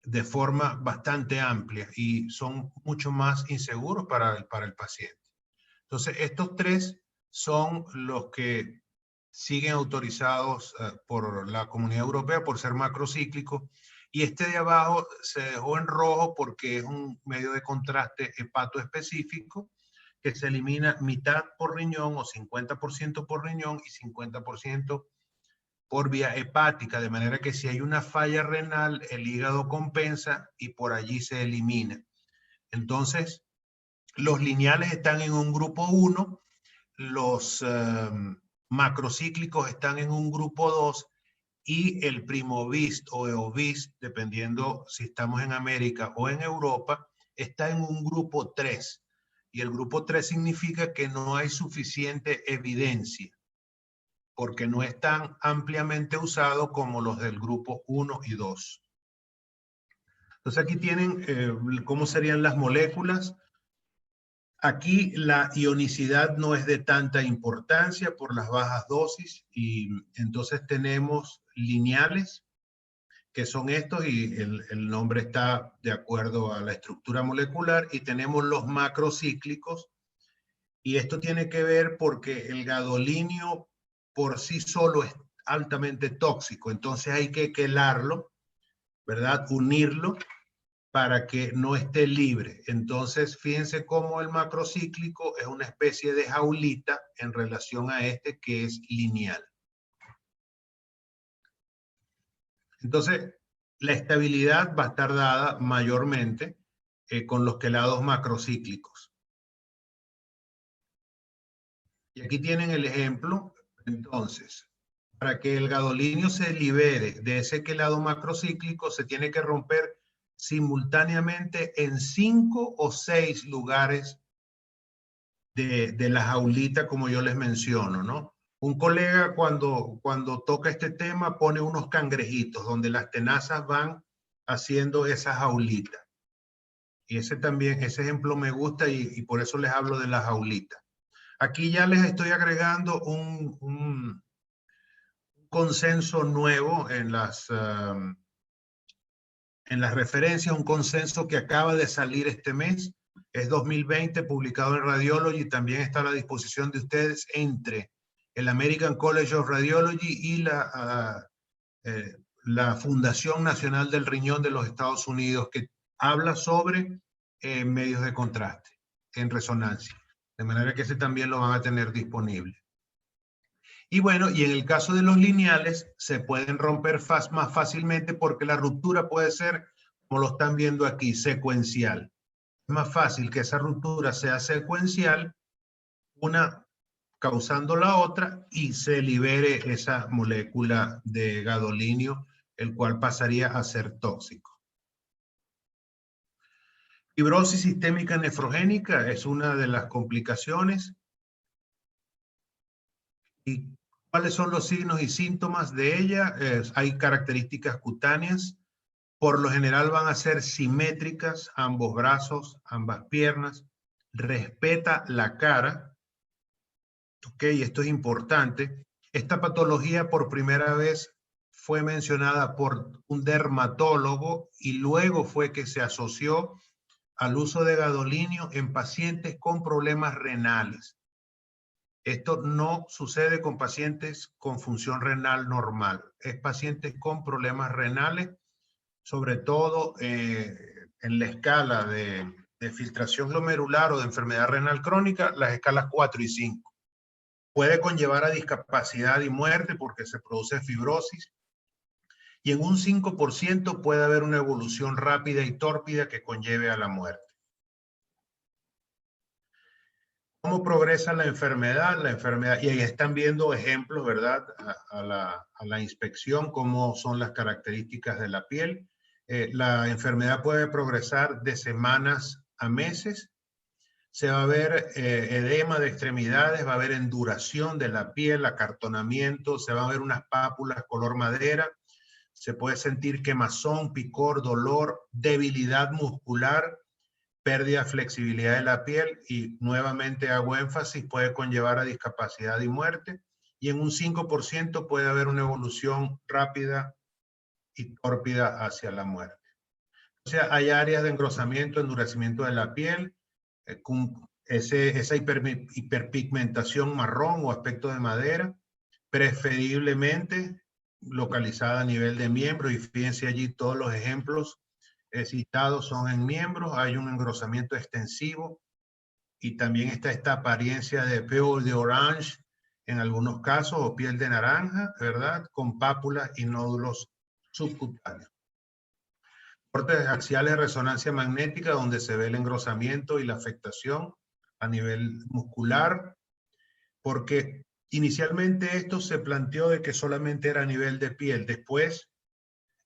de forma bastante amplia y son mucho más inseguros para el paciente. Entonces, estos tres son los que siguen autorizados por la Comunidad Europea por ser macrocíclicos, y este de abajo se dejó en rojo porque es un medio de contraste hepatoespecífico que se elimina mitad por riñón o 50% por riñón y 50% por vía hepática, de manera que si hay una falla renal, el hígado compensa y por allí se elimina. Entonces, los lineales están en un grupo 1, los macrocíclicos están en un grupo 2 y el Primovist o Eovist, dependiendo si estamos en América o en Europa, está en un grupo 3. Y el grupo 3 significa que no hay suficiente evidencia, porque no es tan ampliamente usado como los del grupo 1 y 2. Entonces aquí tienen cómo serían las moléculas. Aquí la ionicidad no es de tanta importancia por las bajas dosis, y entonces tenemos lineales, que son estos, y el nombre está de acuerdo a la estructura molecular, y tenemos los macrocíclicos, y esto tiene que ver porque el gadolinio por sí solo es altamente tóxico, entonces hay que quelarlo, ¿verdad? Unirlo para que no esté libre. Entonces, fíjense cómo el macrocíclico es una especie de jaulita en relación a este que es lineal. Entonces, la estabilidad va a estar dada mayormente con los quelados macrocíclicos. Y aquí tienen el ejemplo. Entonces, para que el gadolinio se libere de ese quelado macrocíclico, se tiene que romper simultáneamente en 5 o 6 lugares de la jaulita, como yo les menciono, ¿no? Un colega cuando toca este tema pone unos cangrejitos donde las tenazas van haciendo esa jaulita. Y ese ejemplo me gusta, y por eso les hablo de la jaulita. Aquí ya les estoy agregando un consenso nuevo en las referencias, un consenso que acaba de salir este mes. Es 2020, publicado en Radiology, también está a la disposición de ustedes entre el American College of Radiology y la Fundación Nacional del Riñón de los Estados Unidos, que habla sobre medios de contraste en resonancia. De manera que ese también lo van a tener disponible. Y bueno, y en el caso de los lineales, se pueden romper más fácilmente porque la ruptura puede ser, como lo están viendo aquí, secuencial. Es más fácil que esa ruptura sea secuencial, una causando la otra, y se libere esa molécula de gadolinio, el cual pasaría a ser tóxico. Fibrosis sistémica nefrogénica es una de las complicaciones. ¿Y cuáles son los signos y síntomas de ella? Hay características cutáneas. Por lo general van a ser simétricas, ambos brazos, ambas piernas. Respeta la cara. Ok, esto es importante. Esta patología por primera vez fue mencionada por un dermatólogo y luego fue que se asoció al uso de gadolinio en pacientes con problemas renales. Esto no sucede con pacientes con función renal normal. Es pacientes con problemas renales, sobre todo en la escala de filtración glomerular o de enfermedad renal crónica, las escalas 4 y 5. Puede conllevar a discapacidad y muerte porque se produce fibrosis. Y en un 5% puede haber una evolución rápida y tórpida que conlleve a la muerte. ¿Cómo progresa la enfermedad? Y ahí están viendo ejemplos, ¿verdad? A la inspección, cómo son las características de la piel. La enfermedad puede progresar de semanas a meses. Se va a ver edema de extremidades, va a haber enduración de la piel, acartonamiento, se van a ver unas pápulas color madera. Se puede sentir quemazón, picor, dolor, debilidad muscular, pérdida de flexibilidad de la piel y nuevamente hago énfasis, puede conllevar a discapacidad y muerte. Y en un 5% puede haber una evolución rápida y tórpida hacia la muerte. O sea, hay áreas de engrosamiento, endurecimiento de la piel, con esa hiperpigmentación marrón o aspecto de madera, preferiblemente localizada a nivel de miembro, y fíjense allí todos los ejemplos citados son en miembros. Hay un engrosamiento extensivo y también está esta apariencia de piel de orange en algunos casos o piel de naranja, ¿verdad? Con pápulas y nódulos subcutáneos. Cortes axiales de resonancia magnética donde se ve el engrosamiento y la afectación a nivel muscular, porque inicialmente esto se planteó de que solamente era a nivel de piel. Después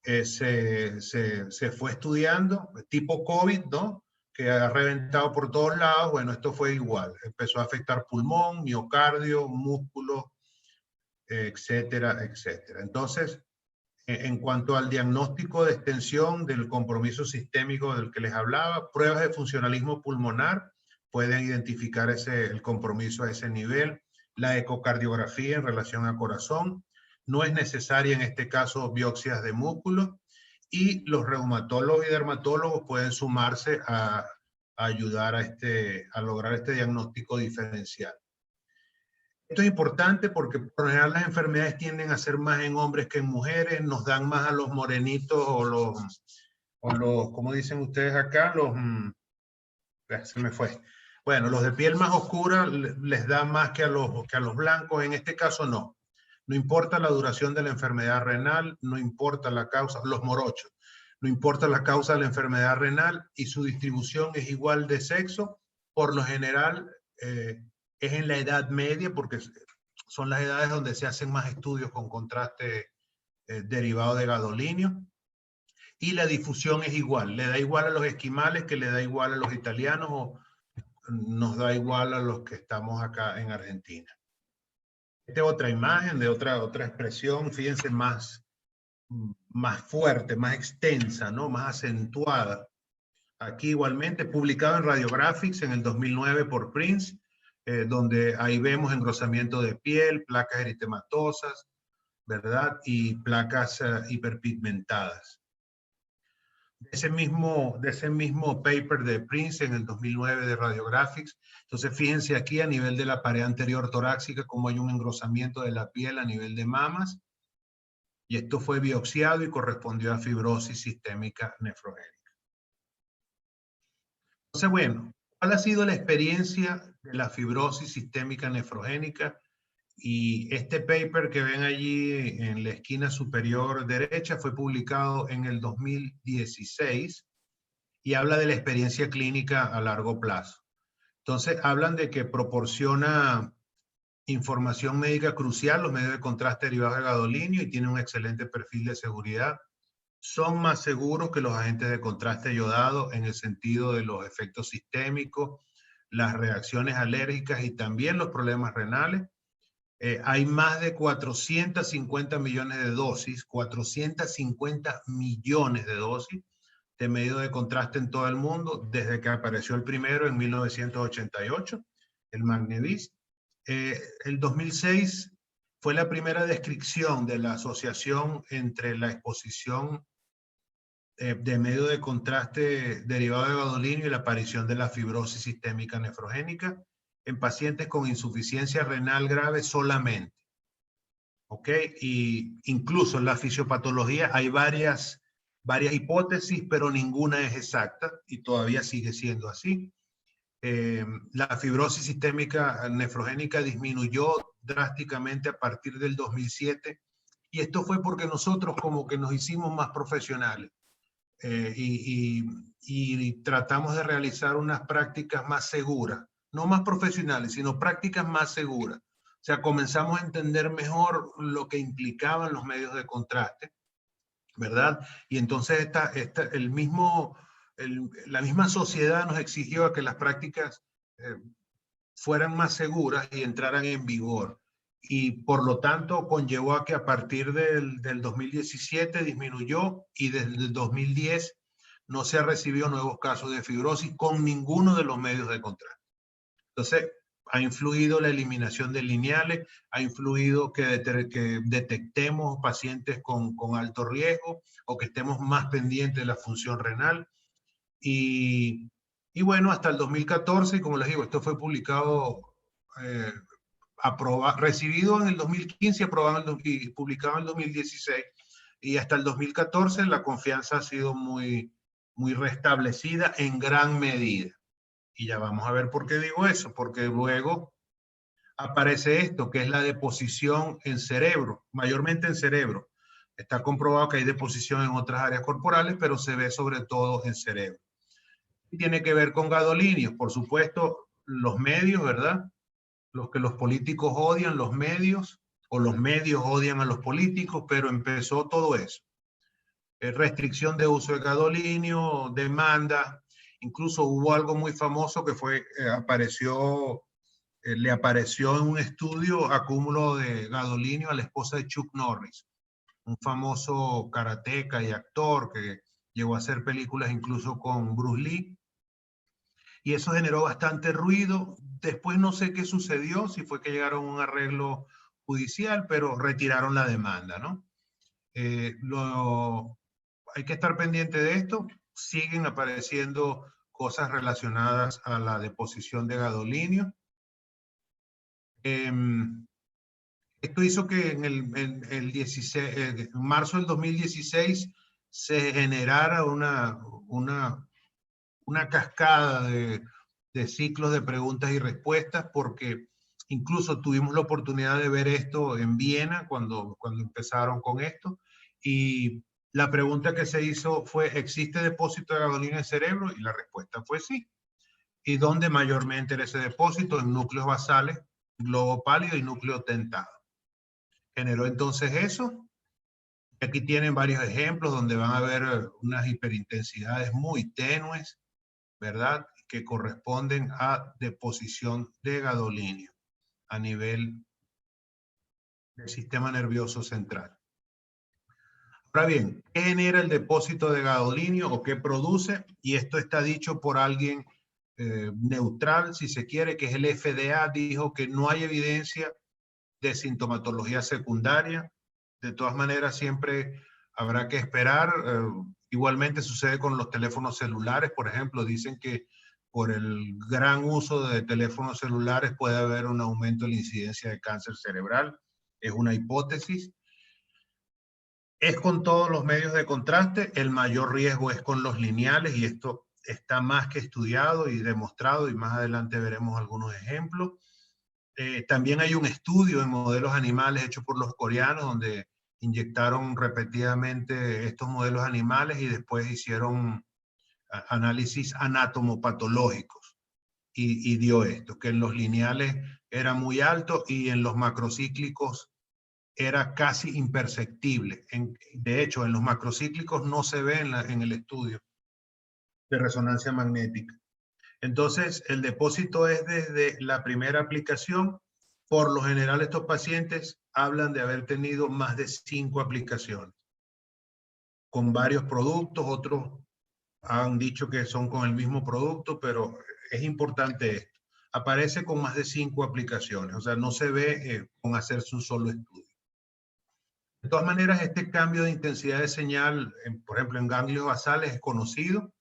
se fue estudiando, tipo COVID, ¿no? Que ha reventado por todos lados. Bueno, esto fue igual. Empezó a afectar pulmón, miocardio, músculo, etcétera, etcétera. Entonces, en cuanto al diagnóstico de extensión del compromiso sistémico del que les hablaba, pruebas de funcionalismo pulmonar pueden identificar el compromiso a ese nivel. La ecocardiografía en relación al corazón. No es necesaria en este caso biopsias de músculo, y los reumatólogos y dermatólogos pueden sumarse a ayudar a lograr este diagnóstico diferencial. Esto es importante porque por lo general las enfermedades tienden a ser más en hombres que en mujeres, nos dan más a los morenitos o los ¿cómo dicen ustedes acá? Se me fue. Bueno, los de piel más oscura les da más que a los blancos. En este caso no. No importa la duración de la enfermedad renal, no importa la causa, los morochos, no importa la causa de la enfermedad renal y su distribución es igual de sexo. Por lo general es en la edad media porque son las edades donde se hacen más estudios con contraste derivado de gadolinio. Y la difusión es igual, le da igual a los esquimales que le da igual a los italianos o nos da igual a los que estamos acá en Argentina. Esta es otra imagen de otra expresión, fíjense, más fuerte, más extensa, ¿no? Más acentuada. Aquí igualmente, publicado en Radiographics en el 2009 por Prince, donde ahí vemos engrosamiento de piel, placas eritematosas, ¿verdad? Y placas hiperpigmentadas. De ese mismo paper de Prince en el 2009 de Radiographics. Entonces, fíjense aquí a nivel de la pared anterior torácica cómo hay un engrosamiento de la piel a nivel de mamas. Y esto fue biopsiado y correspondió a fibrosis sistémica nefrogénica. Entonces, bueno, ¿cuál ha sido la experiencia de la fibrosis sistémica nefrogénica? Y este paper que ven allí en la esquina superior derecha fue publicado en el 2016 y habla de la experiencia clínica a largo plazo. Entonces, hablan de que proporciona información médica crucial, los medios de contraste derivados de gadolinio, y tiene un excelente perfil de seguridad. Son más seguros que los agentes de contraste yodado en el sentido de los efectos sistémicos, las reacciones alérgicas y también los problemas renales. Hay más de 450 millones de dosis, 450 millones de dosis de medios de contraste en todo el mundo, desde que apareció el primero en 1988, el Magnevis. El 2006 fue la primera descripción de la asociación entre la exposición de medio de contraste derivado de gadolinio y la aparición de la fibrosis sistémica nefrogénica en pacientes con insuficiencia renal grave solamente. ¿Ok? Y incluso en la fisiopatología hay varias hipótesis, pero ninguna es exacta y todavía sigue siendo así. La fibrosis sistémica nefrogénica disminuyó drásticamente a partir del 2007 y esto fue porque nosotros como que nos hicimos más profesionales y tratamos de realizar unas prácticas más seguras, no más profesionales, sino prácticas más seguras. O sea, comenzamos a entender mejor lo que implicaban los medios de contraste, ¿verdad? Y entonces la misma sociedad nos exigió que las prácticas fueran más seguras y entraran en vigor. Y por lo tanto conllevó a que a partir del 2017 disminuyó y desde el 2010 no se ha recibido nuevos casos de fibrosis con ninguno de los medios de contraste. Entonces, ha influido la eliminación de lineales, ha influido que detectemos pacientes con alto riesgo o que estemos más pendientes de la función renal. Y bueno, hasta el 2014, como les digo, esto fue publicado, recibido en el 2015, aprobado y publicado en el 2016. Y hasta el 2014 la confianza ha sido muy restablecida en gran medida. Y ya vamos a ver por qué digo eso, porque luego aparece esto, que es la deposición en cerebro, mayormente en cerebro. Está comprobado que hay deposición en otras áreas corporales, pero se ve sobre todo en cerebro. Y tiene que ver con gadolinios, por supuesto, los medios, ¿verdad? Los que los políticos odian, los medios, o los medios odian a los políticos, pero empezó todo eso. Restricción de uso de gadolinio, demanda, incluso hubo algo muy famoso que fue, le apareció en un estudio acúmulo de gadolinio a la esposa de Chuck Norris, un famoso karateca y actor que llegó a hacer películas incluso con Bruce Lee. Y eso generó bastante ruido. Después no sé qué sucedió, si fue que llegaron a un arreglo judicial, pero retiraron la demanda, ¿no? Hay que estar pendiente de esto. Siguen apareciendo cosas relacionadas a la deposición de gadolinio. Esto hizo que en 16, en marzo del 2016 se generara una cascada de ciclos de preguntas y respuestas, porque incluso tuvimos la oportunidad de ver esto en Viena cuando empezaron con esto, y la pregunta que se hizo fue, ¿existe depósito de gadolinio en el cerebro? Y la respuesta fue sí. ¿Y dónde mayormente era ese depósito? En núcleos basales, globo pálido y núcleo dentado. Generó entonces eso. Aquí tienen varios ejemplos donde van a ver unas hiperintensidades muy tenues, ¿verdad? Que corresponden a deposición de gadolinio a nivel del sistema nervioso central. Ahora bien, ¿qué genera el depósito de gadolinio o qué produce? Y esto está dicho por alguien neutral, si se quiere, que es el FDA, dijo que no hay evidencia de sintomatología secundaria. De todas maneras, siempre habrá que esperar. Igualmente sucede con los teléfonos celulares, por ejemplo, dicen que por el gran uso de teléfonos celulares puede haber un aumento de la incidencia de cáncer cerebral. Es una hipótesis. Es con todos los medios de contraste, el mayor riesgo es con los lineales y esto está más que estudiado y demostrado y más adelante veremos algunos ejemplos. También hay un estudio en modelos animales hecho por los coreanos donde inyectaron repetidamente estos modelos animales y después hicieron análisis anatomopatológicos y dio esto, que en los lineales era muy alto y en los macrocíclicos era casi imperceptible. De hecho, en los macrocíclicos no se ve en el estudio de resonancia magnética. Entonces, el depósito es desde la primera aplicación. Por lo general, estos pacientes hablan de haber tenido más de 5 aplicaciones con varios productos. Otros han dicho que son con el mismo producto, pero es importante esto. aparece con más de 5 aplicaciones, o sea, no se ve con hacerse un solo estudio. De todas maneras, este cambio de intensidad de señal, por ejemplo, en ganglios basales es conocido,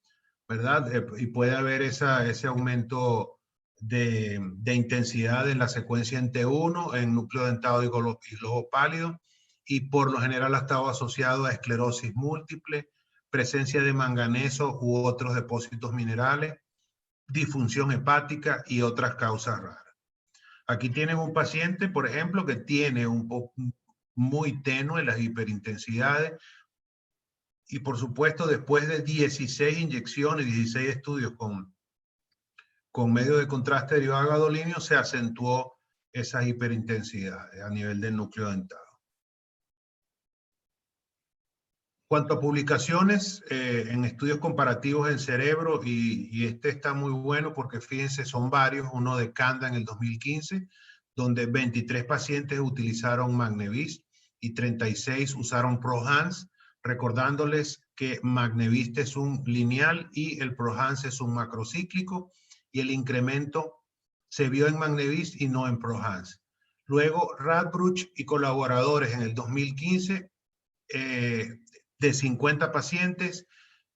¿verdad? Y puede haber ese aumento de intensidad en la secuencia en T1, en núcleo dentado y globo pálido, y por lo general ha estado asociado a esclerosis múltiple, presencia de manganeso u otros depósitos minerales, disfunción hepática y otras causas raras. Aquí tienen un paciente, por ejemplo, que tiene un poco muy tenue las hiperintensidades, y por supuesto después de 16 inyecciones, 16 estudios con medio de contraste derivado de gadolinio, se acentuó esas hiperintensidades a nivel del núcleo dentado. Cuanto a publicaciones en estudios comparativos en cerebro, y este está muy bueno porque fíjense, son varios, uno de Kanda en el 2015, donde 23 pacientes utilizaron Magnevist y 36 usaron ProHance, recordándoles que Magnevist es un lineal y el ProHance es un macrocíclico, y el incremento se vio en Magnevist y no en ProHance. Luego, Radbruch y colaboradores en el 2015 de 50 pacientes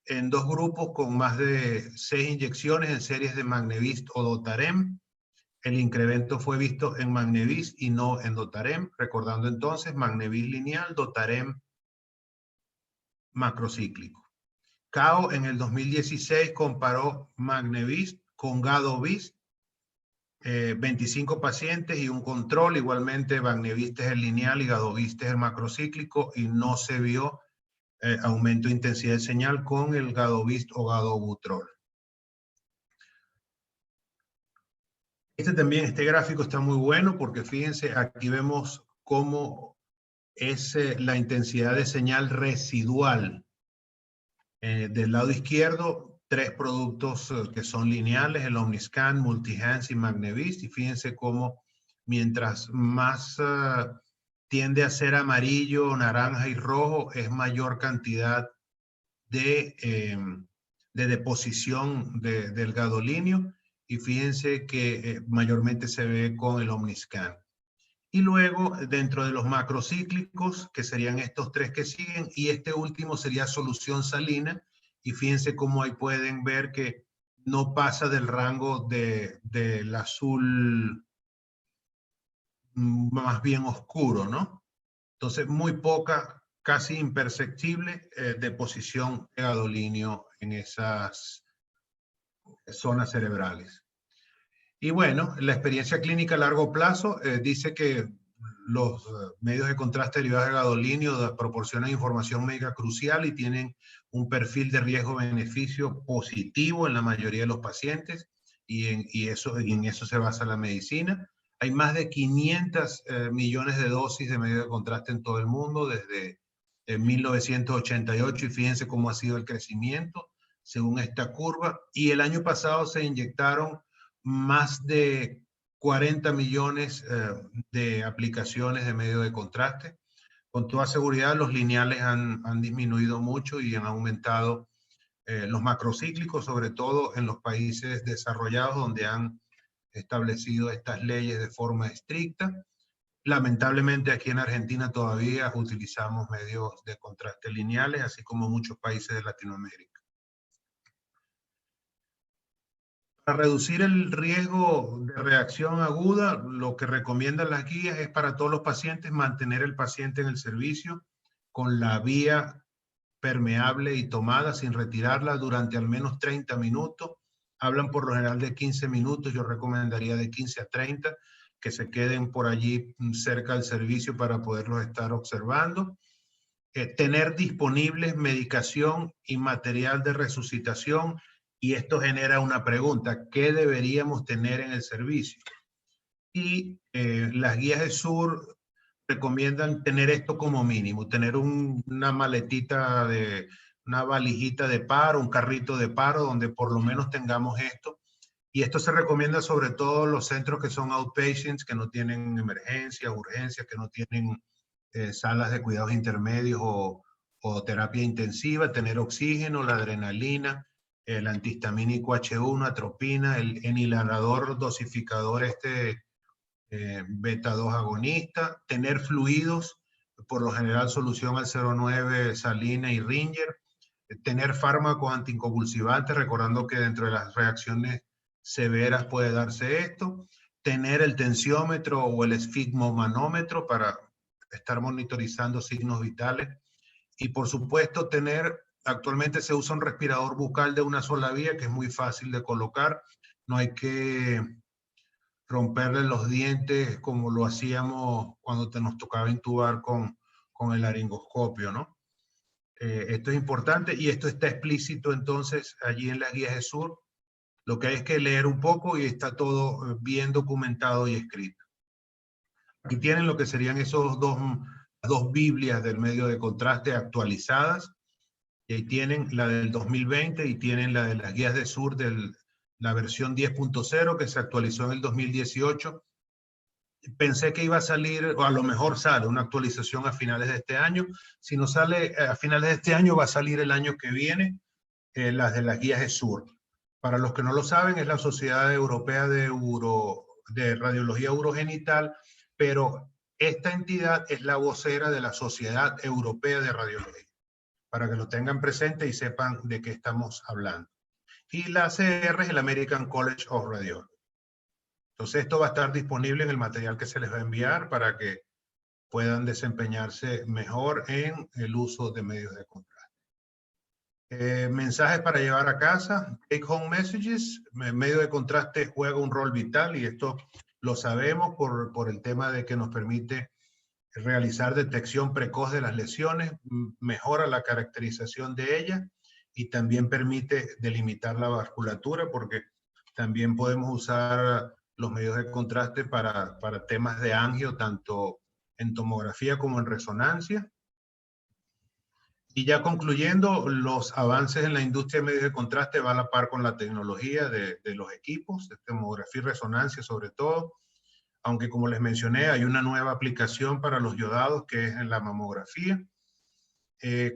en 2 grupos con más de 6 inyecciones en series de Magnevist o Dotarem. El incremento fue visto en Magnevist y no en Dotarem, recordando entonces Magnevist lineal, Dotarem macrocíclico. Cao en el 2016 comparó Magnevist con Gadovist, 25 pacientes y un control. Igualmente Magnevist es el lineal y Gadovist es el macrocíclico, y no se vio aumento de intensidad de señal con el Gadovist o Gadobutrol. Este gráfico está muy bueno porque fíjense, aquí vemos cómo es la intensidad de señal residual. Del lado izquierdo, 3 productos que son lineales, el Omniscan, Multihance y Magnevist, y fíjense cómo mientras más tiende a ser amarillo, naranja y rojo, es mayor cantidad de deposición del gadolinio, y fíjense que mayormente se ve con el Omniscan. Y luego, dentro de los macrocíclicos, que serían estos 3 que siguen, y este último sería solución salina, y fíjense cómo ahí pueden ver que no pasa del rango del azul más bien oscuro, ¿no? Entonces, muy poca, casi imperceptible deposición de gadolinio en esas zonas cerebrales. Y bueno, la experiencia clínica a largo plazo dice que los medios de contraste derivados de gadolinio proporcionan información médica crucial y tienen un perfil de riesgo-beneficio positivo en la mayoría de los pacientes, y en eso se basa la medicina. Hay más de 500 millones de dosis de medios de contraste en todo el mundo desde 1988, y fíjense cómo ha sido el crecimiento según esta curva. Y el año pasado se inyectaron más de 40 millones de aplicaciones de medio de contraste. Con toda seguridad, los lineales han disminuido mucho y han aumentado los macrocíclicos, sobre todo en los países desarrollados donde han establecido estas leyes de forma estricta. Lamentablemente aquí en Argentina todavía utilizamos medios de contraste lineales, así como muchos países de Latinoamérica. Para reducir el riesgo de reacción aguda, lo que recomiendan las guías es para todos los pacientes mantener el paciente en el servicio con la vía permeable y tomada sin retirarla durante al menos 30 minutos. Hablan por lo general de 15 minutos, yo recomendaría de 15 a 30, que se queden por allí cerca del servicio para poderlos estar observando. Tener disponibles medicación y material de resucitación, y esto genera una pregunta: ¿qué deberíamos tener en el servicio? Y las guías de SUR recomiendan tener esto como mínimo, tener una maletita, una valijita de paro, un carrito de paro donde por lo menos tengamos esto. Y esto se recomienda sobre todo en los centros que son outpatients, que no tienen emergencias, urgencias, que no tienen salas de cuidados intermedios o terapia intensiva, tener oxígeno, la adrenalina, el antihistamínico H1, atropina, el inhalador dosificador beta 2 agonista, tener fluidos, por lo general solución al 09, salina y Ringer, tener fármacos anticonvulsivantes, recordando que dentro de las reacciones severas puede darse esto, tener el tensiómetro o el esfigmomanómetro para estar monitorizando signos vitales y por supuesto actualmente se usa un respirador bucal de una sola vía que es muy fácil de colocar, no hay que romperle los dientes como lo hacíamos cuando nos tocaba intubar con el laringoscopio, ¿no? Esto es importante y esto está explícito entonces allí en las guías de SUR. Lo que hay es que leer un poco y está todo bien documentado y escrito. Aquí tienen lo que serían esos dos Biblias del medio de contraste actualizadas. Y ahí tienen la del 2020 y tienen la de las guías de SUR la versión 10.0 que se actualizó en el 2018. Pensé que iba a salir, o a lo mejor sale una actualización a finales de este año. Si no sale a finales de este año, va a salir el año que viene, las de las guías de SUR. Para los que no lo saben, es la Sociedad Europea de Radiología Urogenital, pero esta entidad es la vocera de la Sociedad Europea de Radiología, para que lo tengan presente y sepan de qué estamos hablando. Y la ACR es el American College of Radiology. Entonces esto va a estar disponible en el material que se les va a enviar para que puedan desempeñarse mejor en el uso de medios de contraste. Mensajes para llevar a casa, take home messages. Medio de contraste juega un rol vital y esto lo sabemos por el tema de que nos permite realizar detección precoz de las lesiones, mejora la caracterización de ellas y también permite delimitar la vasculatura porque también podemos usar los medios de contraste para temas de angio, tanto en tomografía como en resonancia. Y ya concluyendo, los avances en la industria de medios de contraste va a la par con la tecnología de los equipos, de tomografía y resonancia sobre todo, aunque como les mencioné, hay una nueva aplicación para los yodados que es en la mamografía.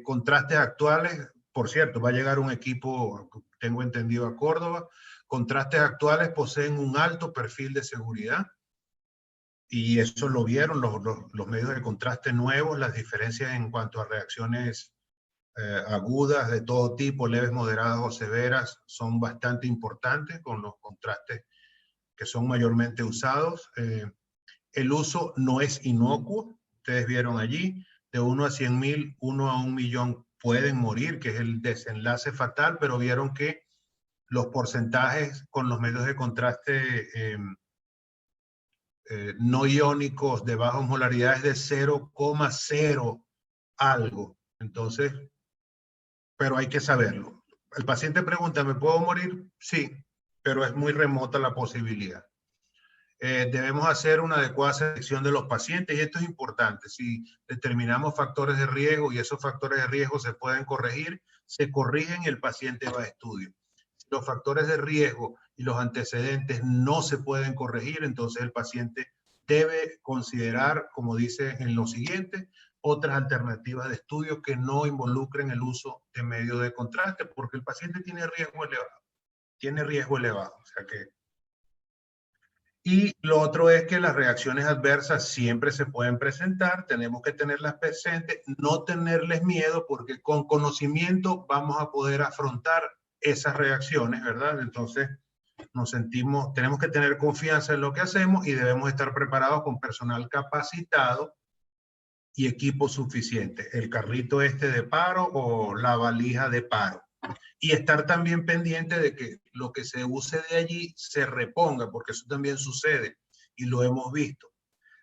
Contrastes actuales, por cierto, va a llegar un equipo, tengo entendido, a Córdoba. Contrastes actuales poseen un alto perfil de seguridad y eso lo vieron los medios de contraste nuevos, las diferencias en cuanto a reacciones agudas de todo tipo, leves, moderadas o severas, son bastante importantes con los contrastes que son mayormente usados. El uso no es inocuo, ustedes vieron allí, de 1 a 100,000, 1 a 1,000,000 pueden morir, que es el desenlace fatal, pero vieron que los porcentajes con los medios de contraste no iónicos de baja molaridad es de 0,0 algo. Entonces, pero hay que saberlo. El paciente pregunta, ¿me puedo morir? Sí, pero es muy remota la posibilidad. Debemos hacer una adecuada selección de los pacientes y esto es importante. Si determinamos factores de riesgo y esos factores de riesgo se pueden corregir, se corrigen y el paciente va a estudio. Si los factores de riesgo y los antecedentes no se pueden corregir, entonces el paciente debe considerar, como dice en lo siguiente, otras alternativas de estudio que no involucren el uso de medios de contraste, porque el paciente tiene riesgo elevado. Tiene riesgo elevado, o sea que... Y lo otro es que las reacciones adversas siempre se pueden presentar, tenemos que tenerlas presentes, no tenerles miedo, porque con conocimiento vamos a poder afrontar esas reacciones, ¿verdad? Entonces tenemos que tener confianza en lo que hacemos y debemos estar preparados con personal capacitado y equipo suficiente, el carrito de paro o la valija de paro. Y estar también pendiente de que lo que se use de allí se reponga, porque eso también sucede y lo hemos visto.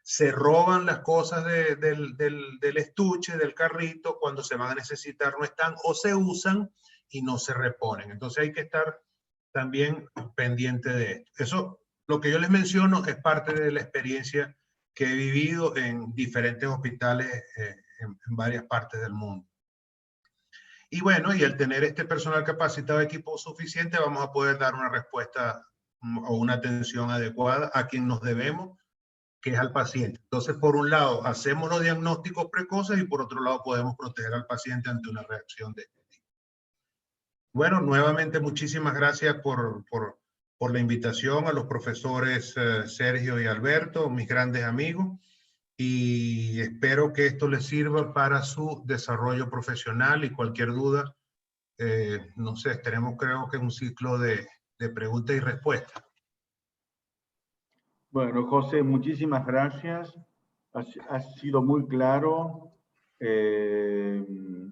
Se roban las cosas del estuche, del carrito, cuando se van a necesitar no están, o se usan y no se reponen. Entonces hay que estar también pendiente de esto. Eso, lo que yo les menciono, es parte de la experiencia que he vivido en diferentes hospitales en varias partes del mundo. Y bueno, y al tener este personal capacitado, equipo suficiente, vamos a poder dar una respuesta o una atención adecuada a quien nos debemos, que es al paciente. Entonces, por un lado, hacemos los diagnósticos precoces y por otro lado, podemos proteger al paciente ante una reacción de este tipo. Bueno, nuevamente muchísimas gracias por la invitación a los profesores Sergio y Alberto, mis grandes amigos, y espero que esto les sirva para su desarrollo profesional y cualquier duda, no sé, tenemos creo que un ciclo de preguntas y respuestas. Bueno, José, muchísimas gracias. Has sido muy claro.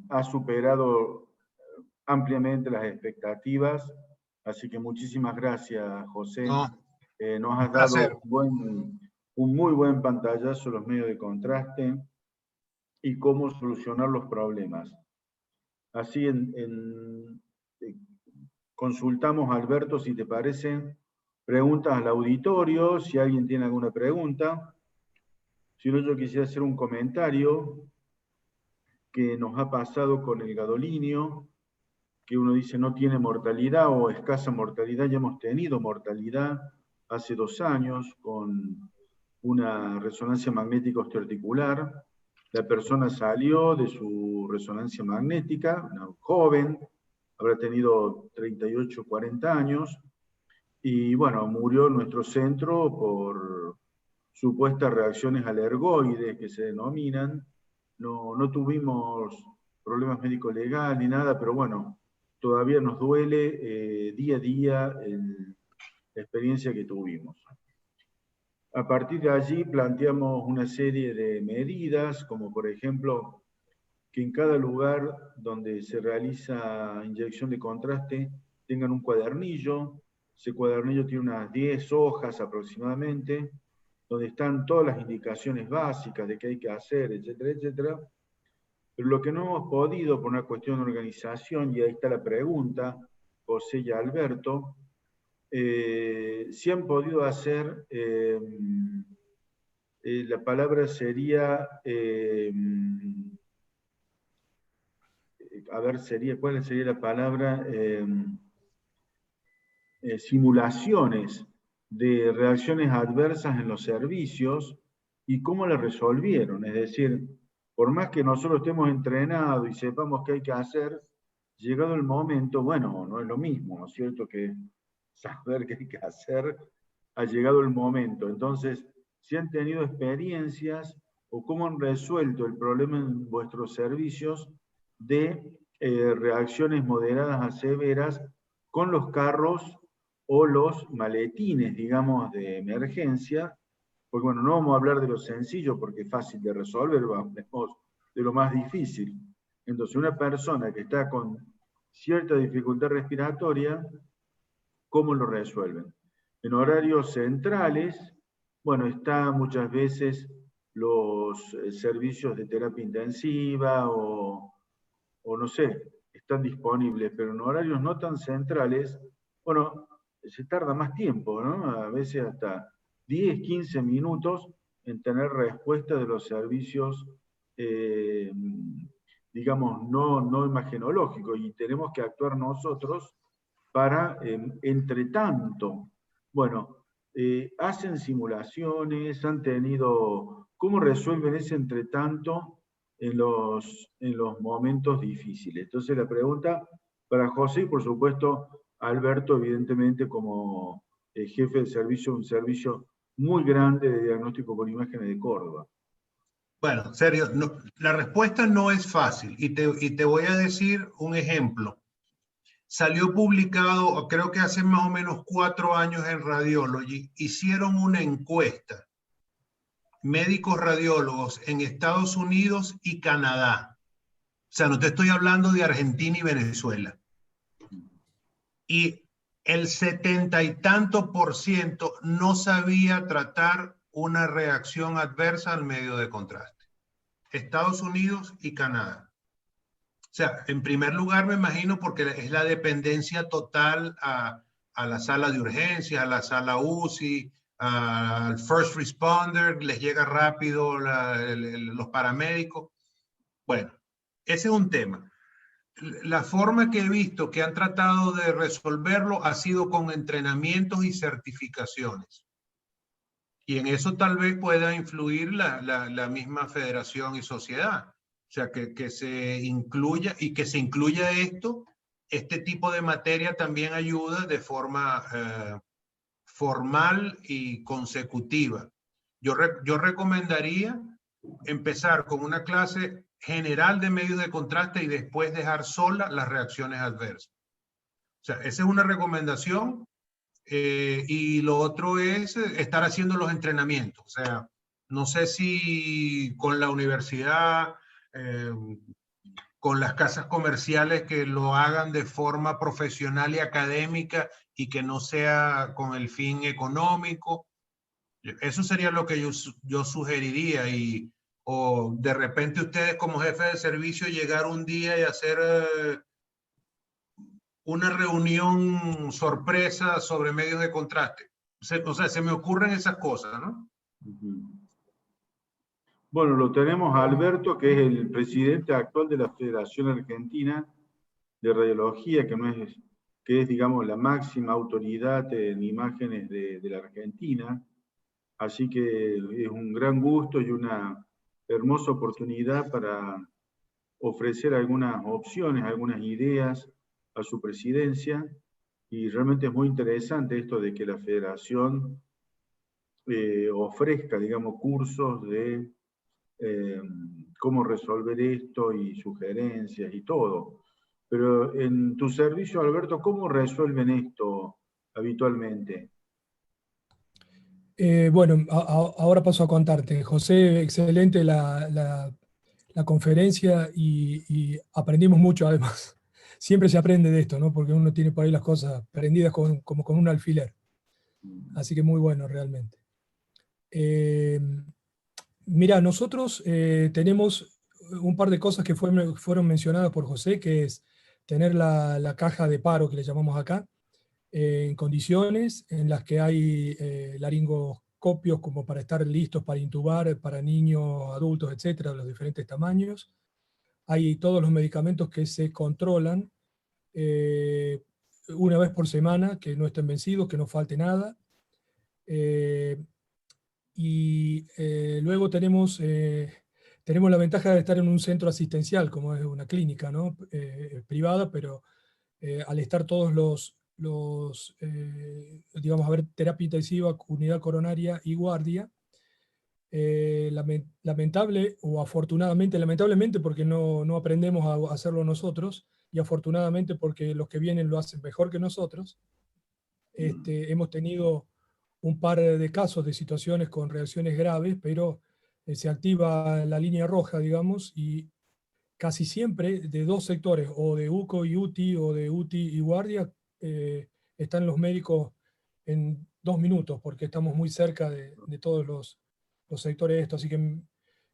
Has superado ampliamente las expectativas. Así que muchísimas gracias, José. No, Nos un has placer. dado un muy buen pantallazo a los medios de contraste y cómo solucionar los problemas. Así consultamos a Alberto, si te parece, preguntas al auditorio, si alguien tiene alguna pregunta. Si no, yo quisiera hacer un comentario que nos ha pasado con el gadolinio, que uno dice no tiene mortalidad o escasa mortalidad. Ya hemos tenido mortalidad hace 2 años con una resonancia magnética osteoarticular. La persona salió de su resonancia magnética, una joven, habrá tenido 38, 40 años, y bueno, murió en nuestro centro por supuestas reacciones alergoides que se denominan. No tuvimos problemas médicos legales ni nada, pero bueno, todavía nos duele día a día la experiencia que tuvimos. A partir de allí planteamos una serie de medidas, como por ejemplo, que en cada lugar donde se realiza inyección de contraste tengan un cuadernillo. Ese cuadernillo tiene unas 10 hojas aproximadamente, donde están todas las indicaciones básicas de qué hay que hacer, etcétera, etcétera. Pero lo que no hemos podido, por una cuestión de organización, y ahí está la pregunta, José y Alberto, si han podido hacer, la palabra sería, a ver, ¿cuál sería la palabra? Simulaciones de reacciones adversas en los servicios y cómo las resolvieron. Es decir, por más que nosotros estemos entrenados y sepamos qué hay que hacer, llegado el momento, bueno, no es lo mismo, ¿no es cierto?, que saber qué hay que hacer ha llegado el momento. Entonces, si han tenido experiencias o cómo han resuelto el problema en vuestros servicios de reacciones moderadas a severas con los carros o los maletines, digamos, de emergencia, porque bueno, no vamos a hablar de lo sencillo porque es fácil de resolver, vamos de lo más difícil. Entonces, una persona que está con cierta dificultad respiratoria, ¿cómo lo resuelven? En horarios centrales, bueno, está muchas veces los servicios de terapia intensiva o no sé, están disponibles, pero en horarios no tan centrales, bueno, se tarda más tiempo, ¿no? A veces hasta 10, 15 minutos en tener respuesta de los servicios, digamos, no imagenológicos, y tenemos que actuar nosotros para, entre tanto, bueno, hacen simulaciones, han tenido, ¿cómo resuelven ese entretanto en los momentos difíciles? Entonces la pregunta para José y por supuesto Alberto, evidentemente como jefe de servicio, un servicio muy grande de diagnóstico por imágenes de Córdoba. Bueno, Sergio, la respuesta no es fácil y te voy a decir un ejemplo. Salió publicado, creo que hace más o menos 4 años en Radiology, hicieron una encuesta, médicos radiólogos en Estados Unidos y Canadá. O sea, no te estoy hablando de Argentina y Venezuela. Y el 70 y tanto % no sabía tratar una reacción adversa al medio de contraste. Estados Unidos y Canadá. O sea, en primer lugar me imagino porque es la dependencia total a la sala de urgencias, a la sala UCI, al first responder, les llega rápido los paramédicos. Bueno, ese es un tema. La forma que he visto que han tratado de resolverlo ha sido con entrenamientos y certificaciones. Y en eso tal vez pueda influir la misma federación y sociedad. O sea, que se incluya y que se incluya esto este tipo de materia también ayuda de forma formal y consecutiva. Yo recomendaría empezar con una clase general de medios de contraste y después dejar sola las reacciones adversas. O sea, esa es una recomendación. Y lo otro es estar haciendo los entrenamientos. O sea, no sé si con la universidad, con las casas comerciales que lo hagan de forma profesional y académica y que no sea con el fin económico. Eso sería lo que yo sugeriría. O de repente ustedes como jefe de servicio llegar un día y hacer una reunión sorpresa sobre medios de contraste. O sea, se me ocurren esas cosas, ¿no? Bueno, lo tenemos a Alberto, que es el presidente actual de la Federación Argentina de Radiología, que es, digamos, la máxima autoridad en imágenes de la Argentina. Así que es un gran gusto y una hermosa oportunidad para ofrecer algunas opciones, algunas ideas a su presidencia. Y realmente es muy interesante esto de que la federación ofrezca, digamos, cursos de cómo resolver esto y sugerencias y todo. Pero en tu servicio, Alberto, ¿cómo resuelven esto habitualmente? Bueno, ahora paso a contarte. José, excelente la conferencia y aprendimos mucho además. Siempre se aprende de esto, ¿no? Porque uno tiene por ahí las cosas prendidas como con un alfiler. Así que muy bueno realmente. Mira, nosotros tenemos un par de cosas que fueron mencionadas por José, que es tener la caja de paro que le llamamos acá, en condiciones en las que hay laringoscopios como para estar listos para intubar para niños, adultos, etcétera, de los diferentes tamaños. Hay todos los medicamentos que se controlan una vez por semana, que no estén vencidos, que no falte nada. Luego tenemos la ventaja de estar en un centro asistencial, como es una clínica, ¿no? Privada, pero al estar todos digamos, a ver, terapia intensiva, unidad coronaria y guardia, lamentable o afortunadamente, lamentablemente porque no aprendemos a hacerlo nosotros, y afortunadamente porque los que vienen lo hacen mejor que nosotros, hemos tenido un par de casos de situaciones con reacciones graves, pero se activa la línea roja, digamos, y casi siempre de dos sectores, o de UCO y UTI, o de UTI y guardia, están los médicos en 2 minutos, porque estamos muy cerca de todos los sectores de esto. Así que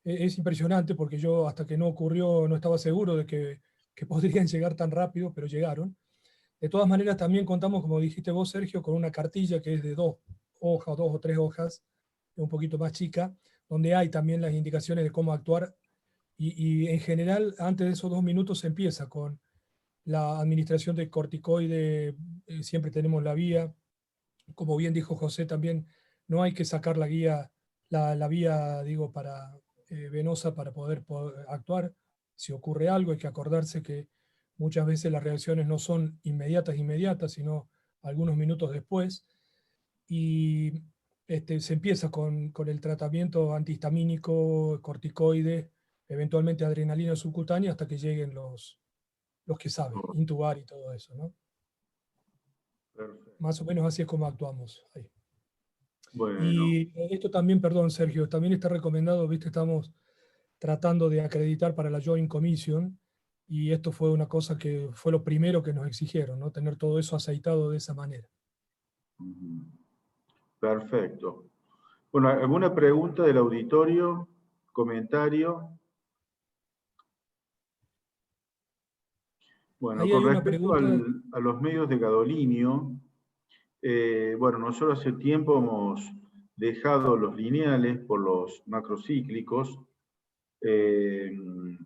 es impresionante, porque yo hasta que no ocurrió no estaba seguro de que podrían llegar tan rápido, pero llegaron. De todas maneras, también contamos, como dijiste vos, Sergio, con una cartilla que es de 2 hojas, 2 o 3 hojas, un poquito más chica, donde hay también las indicaciones de cómo actuar. Y en general, antes de esos 2 minutos se empieza con la administración de corticoide, siempre tenemos la vía. Como bien dijo José también, no hay que sacar la vía, digo, venosa para poder actuar. Si ocurre algo, hay que acordarse que muchas veces las reacciones no son inmediatas, sino algunos minutos después. Y se empieza con el tratamiento antihistamínico, corticoide, eventualmente adrenalina subcutánea, hasta que lleguen los que saben, intubar y todo eso, ¿no? Perfecto. Más o menos así es como actuamos ahí. Bueno. Y esto también, perdón, Sergio, también está recomendado, viste, estamos tratando de acreditar para la Joint Commission, y esto fue una cosa que fue lo primero que nos exigieron, ¿no? Tener todo eso aceitado de esa manera. Perfecto. Bueno, ¿alguna pregunta del auditorio? ¿Comentario? Bueno, Ahí con hay una respecto pregunta. a los medios de gadolinio, bueno, nosotros hace tiempo hemos dejado los lineales por los macrocíclicos en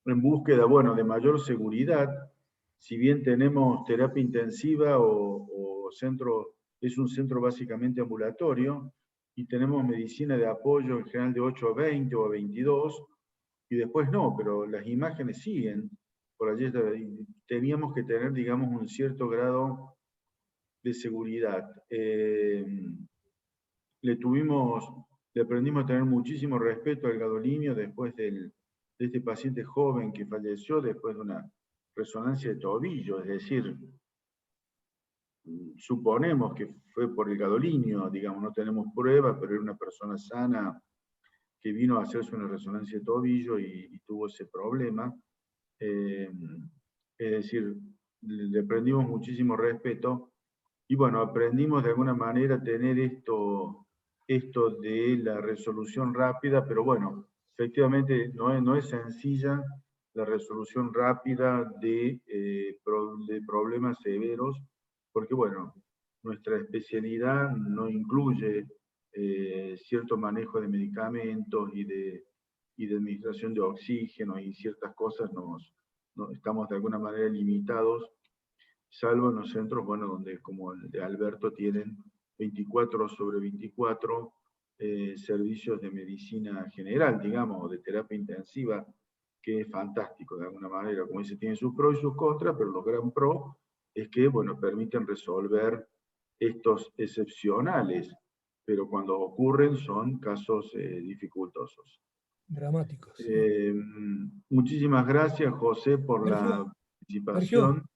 búsqueda, bueno, de mayor seguridad. Si bien tenemos terapia intensiva o centro, es un centro básicamente ambulatorio, y tenemos medicina de apoyo en general de 8 a 20 o a 22, y después no, pero las imágenes siguen. por allí teníamos que tener, digamos, un cierto grado de seguridad. Le aprendimos a tener muchísimo respeto al gadolinio después de este paciente joven que falleció después de una resonancia de tobillo, es decir, suponemos que fue por el gadolinio, digamos, no tenemos pruebas, pero era una persona sana que vino a hacerse una resonancia de tobillo y tuvo ese problema. Es decir, le aprendimos muchísimo respeto y bueno, aprendimos de alguna manera a tener esto de la resolución rápida, pero bueno, efectivamente no es sencilla la resolución rápida de problemas severos, porque bueno, nuestra especialidad no incluye cierto manejo de medicamentos y de administración de oxígeno y ciertas cosas estamos de alguna manera limitados, salvo en los centros, bueno, donde como el de Alberto tienen 24/24 servicios de medicina general, digamos, o de terapia intensiva, que es fantástico de alguna manera. Como dice, tiene sus pros y sus contras, pero lo gran pro es que, bueno, permiten resolver estos excepcionales, pero cuando ocurren son casos dificultosos. Dramáticos. Muchísimas gracias, José, por la participación.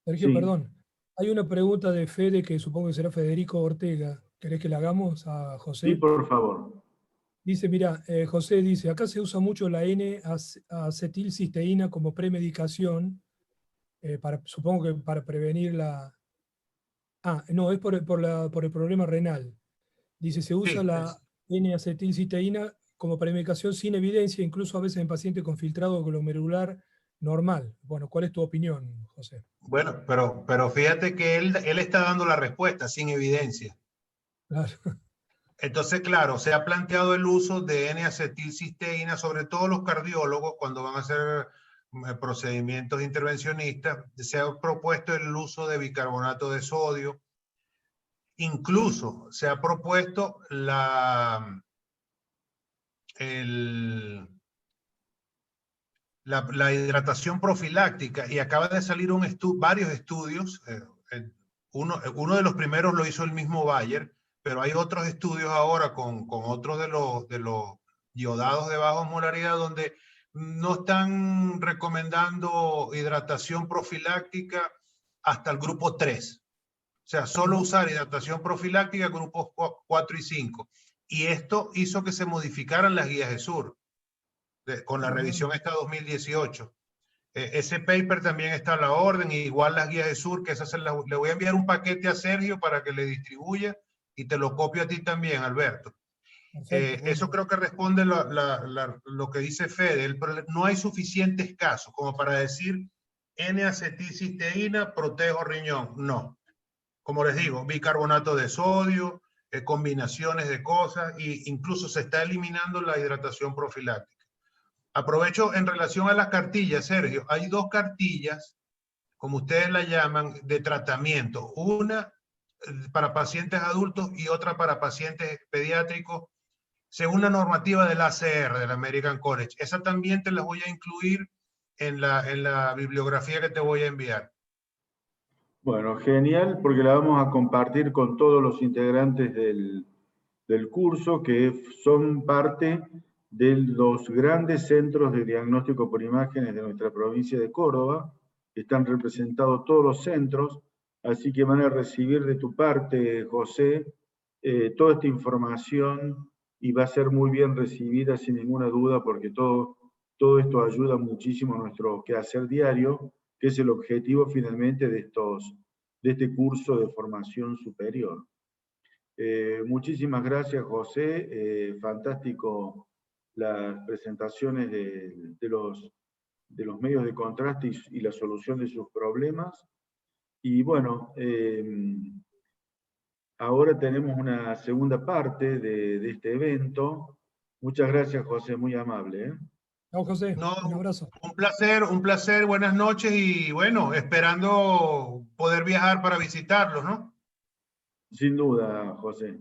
Sergio, Sí. perdón. Hay una pregunta de Fede que supongo que será Federico Ortega. ¿Querés que la hagamos a José? Sí, por favor. Dice, mira, José dice, acá se usa mucho la N-acetilcisteína como premedicación, supongo que para prevenir la... Ah, no, es por el problema renal. Dice, se usa Sí, la N-acetilcisteína como premedicación sin evidencia, incluso a veces en pacientes con filtrado glomerular normal. Bueno, ¿cuál es tu opinión, José? bueno, pero fíjate que él está dando la respuesta sin evidencia. Claro. Entonces, claro, se ha planteado el uso de N-acetilcisteína, sobre todo los cardiólogos, cuando van a hacer procedimientos intervencionistas, se ha propuesto el uso de bicarbonato de sodio. Incluso se ha propuesto la hidratación profiláctica y acaba de salir varios estudios. Uno de los primeros lo hizo el mismo Bayer, pero hay otros estudios ahora con otros de los iodados de baja osmolaridad donde no están recomendando hidratación profiláctica hasta el grupo 3. O sea, solo usar hidratación profiláctica grupos 4 y 5. Y esto hizo que se modificaran las guías de SUR con la revisión esta 2018. Ese paper también está a la orden, igual las guías de SUR, que esas le voy a enviar un paquete a Sergio para que le distribuya y te lo copio a ti también, Alberto. Perfecto, eso creo que responde lo que dice Fede. No hay suficientes casos como para decir N-acetilcisteína, protejo riñón. No. Como les digo, bicarbonato de sodio, combinaciones de cosas, e incluso se está eliminando la hidratación profiláctica. Aprovecho en relación a las cartillas, Sergio. Hay dos cartillas, como ustedes la llaman, de tratamiento. Una para pacientes adultos y otra para pacientes pediátricos, según la normativa del ACR, del American College. Esa también te las voy a incluir en la bibliografía que te voy a enviar. Bueno, genial, porque la vamos a compartir con todos los integrantes del curso, que son parte de los grandes centros de diagnóstico por imágenes de nuestra provincia de Córdoba. Están representados todos los centros, así que van a recibir de tu parte, José, toda esta información y va a ser muy bien recibida sin ninguna duda, porque todo esto ayuda muchísimo a nuestro quehacer diario, que es el objetivo finalmente de este curso de formación superior. Muchísimas gracias, José. Fantástico las presentaciones de los medios de contraste y la solución de sus problemas. Y bueno, ahora tenemos una segunda parte de este evento. Muchas gracias, José, muy amable. Chao, José. No, un abrazo. Un placer, buenas noches y bueno, esperando poder viajar para visitarlos, ¿no? Sin duda, José.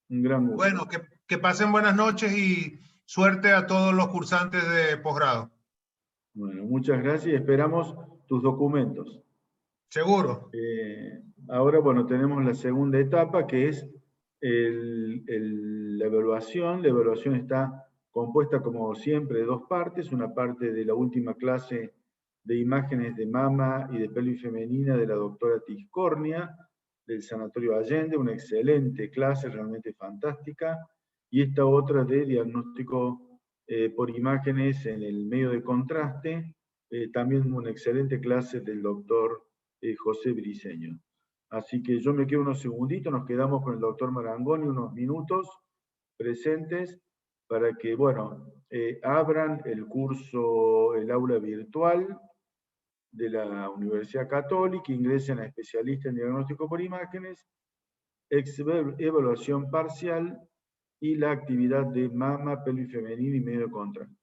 Un gran gusto. Bueno, que pasen buenas noches y suerte a todos los cursantes de posgrado. Bueno, muchas gracias y esperamos tus documentos. Seguro. Ahora, bueno, tenemos la segunda etapa, que es la evaluación. La evaluación está compuesta, como siempre, de dos partes. Una parte de la última clase de imágenes de mama y de pelvis femenina de la doctora Tiscornia, del Sanatorio Allende, una excelente clase, realmente fantástica. Y esta otra de diagnóstico por imágenes en el medio de contraste, también una excelente clase del doctor José Briceño. Así que yo me quedo unos segunditos, nos quedamos con el doctor Marangoni unos minutos presentes para que, bueno, abran el curso, el aula virtual de la Universidad Católica, ingresen a especialista en diagnóstico por imágenes, evaluación parcial y la actividad de mama, pelvis femenina y medio de contraste.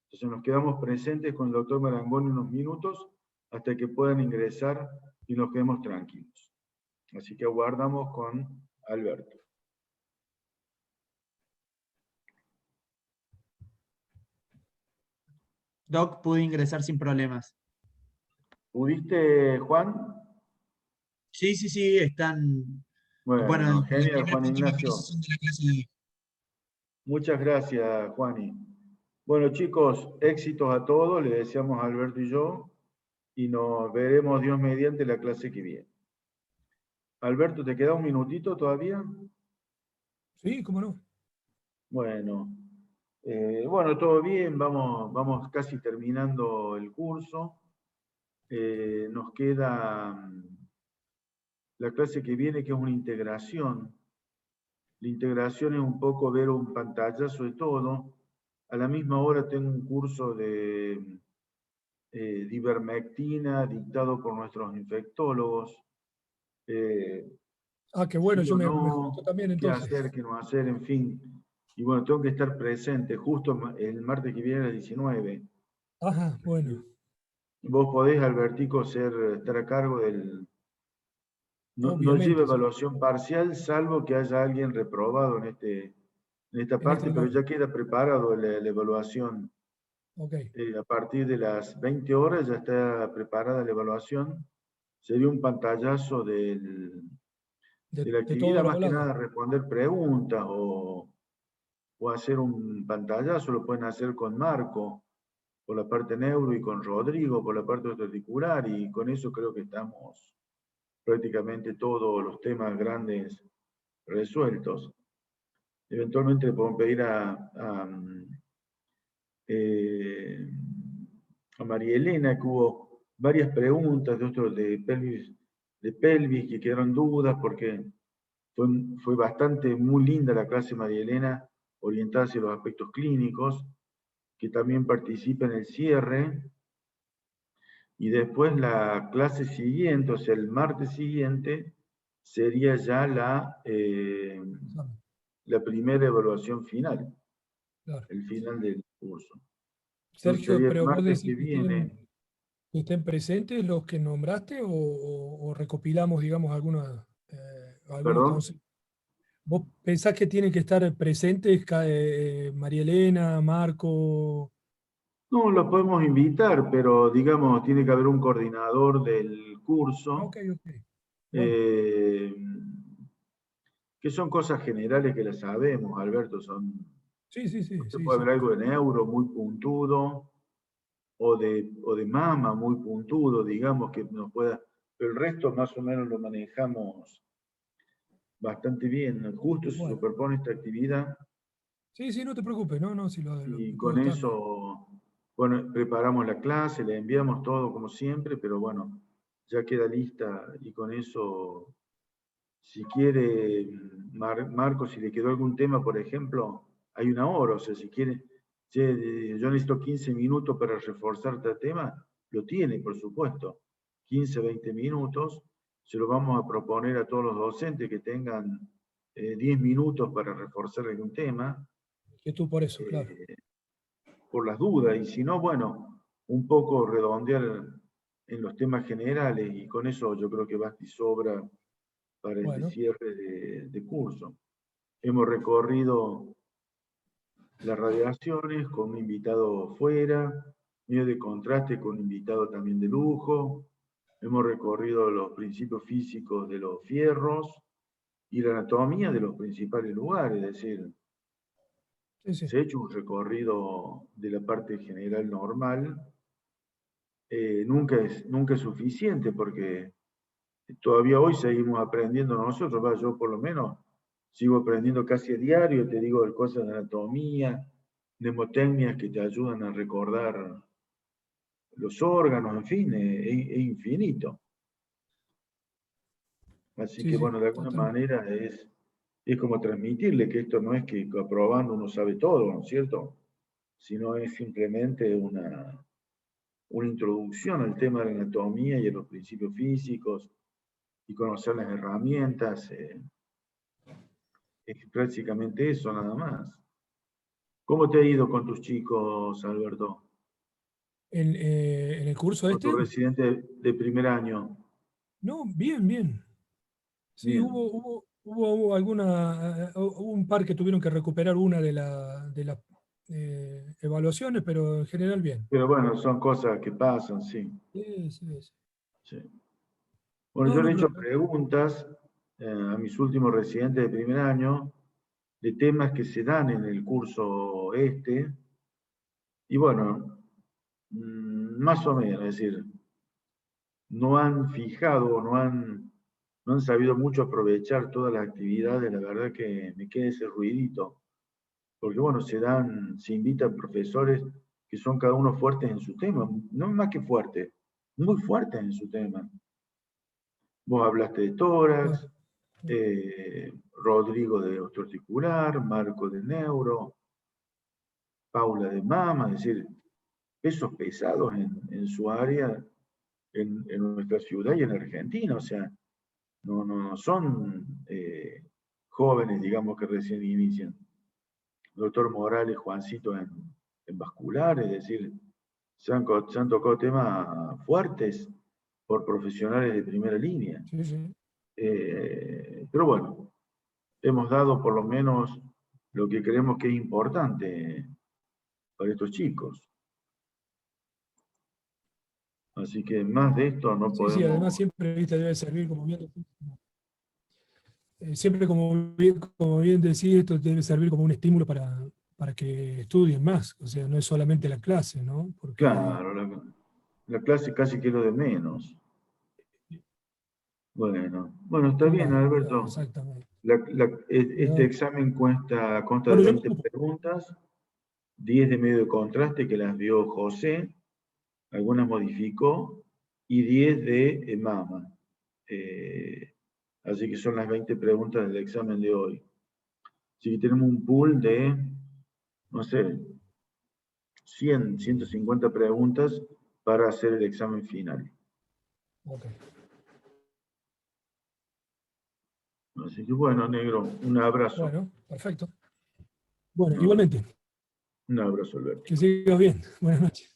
Entonces nos quedamos presentes con el doctor Marangoni unos minutos hasta que puedan ingresar y nos quedemos tranquilos. Así que aguardamos con Alberto. Doc, pude ingresar sin problemas. ¿Pudiste, Juan? Sí, sí, sí, están... Bueno, la genial, primera Juan y última Ignacio. clase son de la clase de hoy. Muchas gracias, Juani. Bueno, chicos, éxitos a todos, le deseamos a Alberto y yo, y nos veremos Dios mediante la clase que viene. Alberto, ¿te queda un minutito todavía? Sí, cómo no. Bueno, bueno, todo bien, vamos casi terminando el curso. Nos queda la clase que viene, que es una integración. La integración es un poco ver un pantallazo de todo. A la misma hora tengo un curso de ivermectina dictado por nuestros infectólogos. Qué bueno, Sí yo o me junto no, también qué entonces. hacer, qué no hacer, en fin. Y bueno, tengo que estar presente justo el martes que viene a las 19. Ajá, bueno. Vos podés, Albertico, estar a cargo del... No lleva Obviamente, sí. evaluación parcial, salvo que haya alguien reprobado en esta En este parte, pero lugar. ya queda preparado la evaluación. Ok. A partir de las 20 horas ya está preparada la evaluación. Sería un pantallazo de la De todo actividad, lo más que hablado. nada responder preguntas o hacer un pantallazo, lo pueden hacer con Marco, por la parte neuro, y con Rodrigo, por la parte articular, y con eso creo que estamos prácticamente todos los temas grandes resueltos. Eventualmente le podemos pedir a María Elena, que hubo varias preguntas de pelvis que quedaron dudas, porque fue bastante, muy linda la clase de María Elena, orientada hacia los aspectos clínicos, que también participa en el cierre. Y después la clase siguiente, o sea, el martes siguiente, sería ya la primera evaluación final, Claro. el final del curso. Entonces Sergio, sería el pero vos martes decís que viene. que estén presentes los que nombraste o recopilamos, digamos, algunos ¿Perdón? conceptos. ¿Vos pensás que tienen que estar presentes María Elena, Marco? No, los podemos invitar, pero digamos, tiene que haber un coordinador del Ok, curso, ok. Bueno, eh, que son cosas generales que las sabemos, Alberto. sí, sí, sí, Usted sí, puede sí. ver algo de neuro muy puntudo, o de mama muy puntudo, digamos, que nos pueda, pero el resto más o menos lo manejamos bastante bien. Justo se Bueno, superpone esta actividad sí, sí, no te preocupes, no, no, si y puedo con estar. eso, bueno, preparamos la clase, le enviamos todo como siempre, pero bueno, ya queda lista, y con eso, si quiere, Marco, si le quedó algún tema, por ejemplo, hay una hora, o sea, si quiere, yo necesito 15 minutos para reforzar este tema, lo tiene, por supuesto. 15, 20 minutos, se lo vamos a proponer a todos los docentes que tengan 10 minutos para reforzar algún tema, Que tú por eso, claro. por las dudas, y si no, bueno, un poco redondear en los temas generales, y con eso yo creo que basta y sobra para este Bueno, cierre de curso. Hemos recorrido las radiaciones con un invitado fuera, medio de contraste con invitado también de lujo. Hemos recorrido los principios físicos de los fierros y la anatomía de los principales lugares, es decir, Sí, sí. se ha hecho un recorrido de la parte general normal. Nunca es suficiente porque todavía hoy seguimos aprendiendo nosotros, yo por lo menos sigo aprendiendo casi a diario, te digo, cosas de anatomía, mnemotecnias que te ayudan a recordar los órganos, en fin, es infinito. Así Sí, que sí, bueno, de alguna totalmente. manera es como transmitirle que esto no es que aprobando uno sabe todo, ¿no es cierto? Sino es simplemente una introducción al tema de la anatomía y a los principios físicos y conocer las herramientas. Es prácticamente eso, nada más. ¿Cómo te ha ido con tus chicos, Alberto? En el curso Con tu este, residente de primer año. no, bien, bien. Sí, Bien. hubo hubo un par que tuvieron que recuperar una de las evaluaciones, pero en general bien. Pero bueno, son cosas que pasan, sí. Sí, sí, sí. Sí. Bueno, No, yo le no, he hecho pero preguntas a mis últimos residentes de primer año de temas que se dan en el curso este. Y bueno, más o menos, es decir, no han fijado, no han sabido mucho aprovechar todas las actividades. La verdad que me queda ese ruidito. Porque bueno, se invitan profesores que son cada uno fuertes en su tema, no más que fuertes, muy fuertes en su tema. Vos hablaste de bueno, tórax, Rodrigo de osteoarticular, Marco de neuro, Paula de mama, es decir, pesos pesados en su área, en nuestra ciudad y en Argentina, o sea, no son jóvenes, digamos, que recién inician. Doctor Morales, Juancito en vascular, es decir, se han tocado temas fuertes por profesionales de primera línea. sí, sí. Pero bueno, hemos dado por lo menos lo que creemos que es importante para estos chicos. Así que más de esto no Sí, sí, además podemos. siempre, viste, debe servir como bien, siempre como bien decís, esto debe servir como un estímulo para que estudien más, o sea, no es solamente la clase, ¿no? Porque, Claro, la clase casi que es lo de menos. Bueno, está bien, claro, claro, Alberto. exactamente. Este Bueno, examen consta de bueno, yo 20 preguntas, 10 de medio de contraste que las vio José, algunas modificó, y 10 de mama. Así que son las 20 preguntas del examen de hoy. Así que tenemos un pool de, no sé, 100, 150 preguntas para hacer el examen final. ok. Así que bueno, negro, un abrazo. Bueno, perfecto. Bueno, Un abrazo, igualmente, un abrazo, Alberto. que sigas bien. Buenas noches.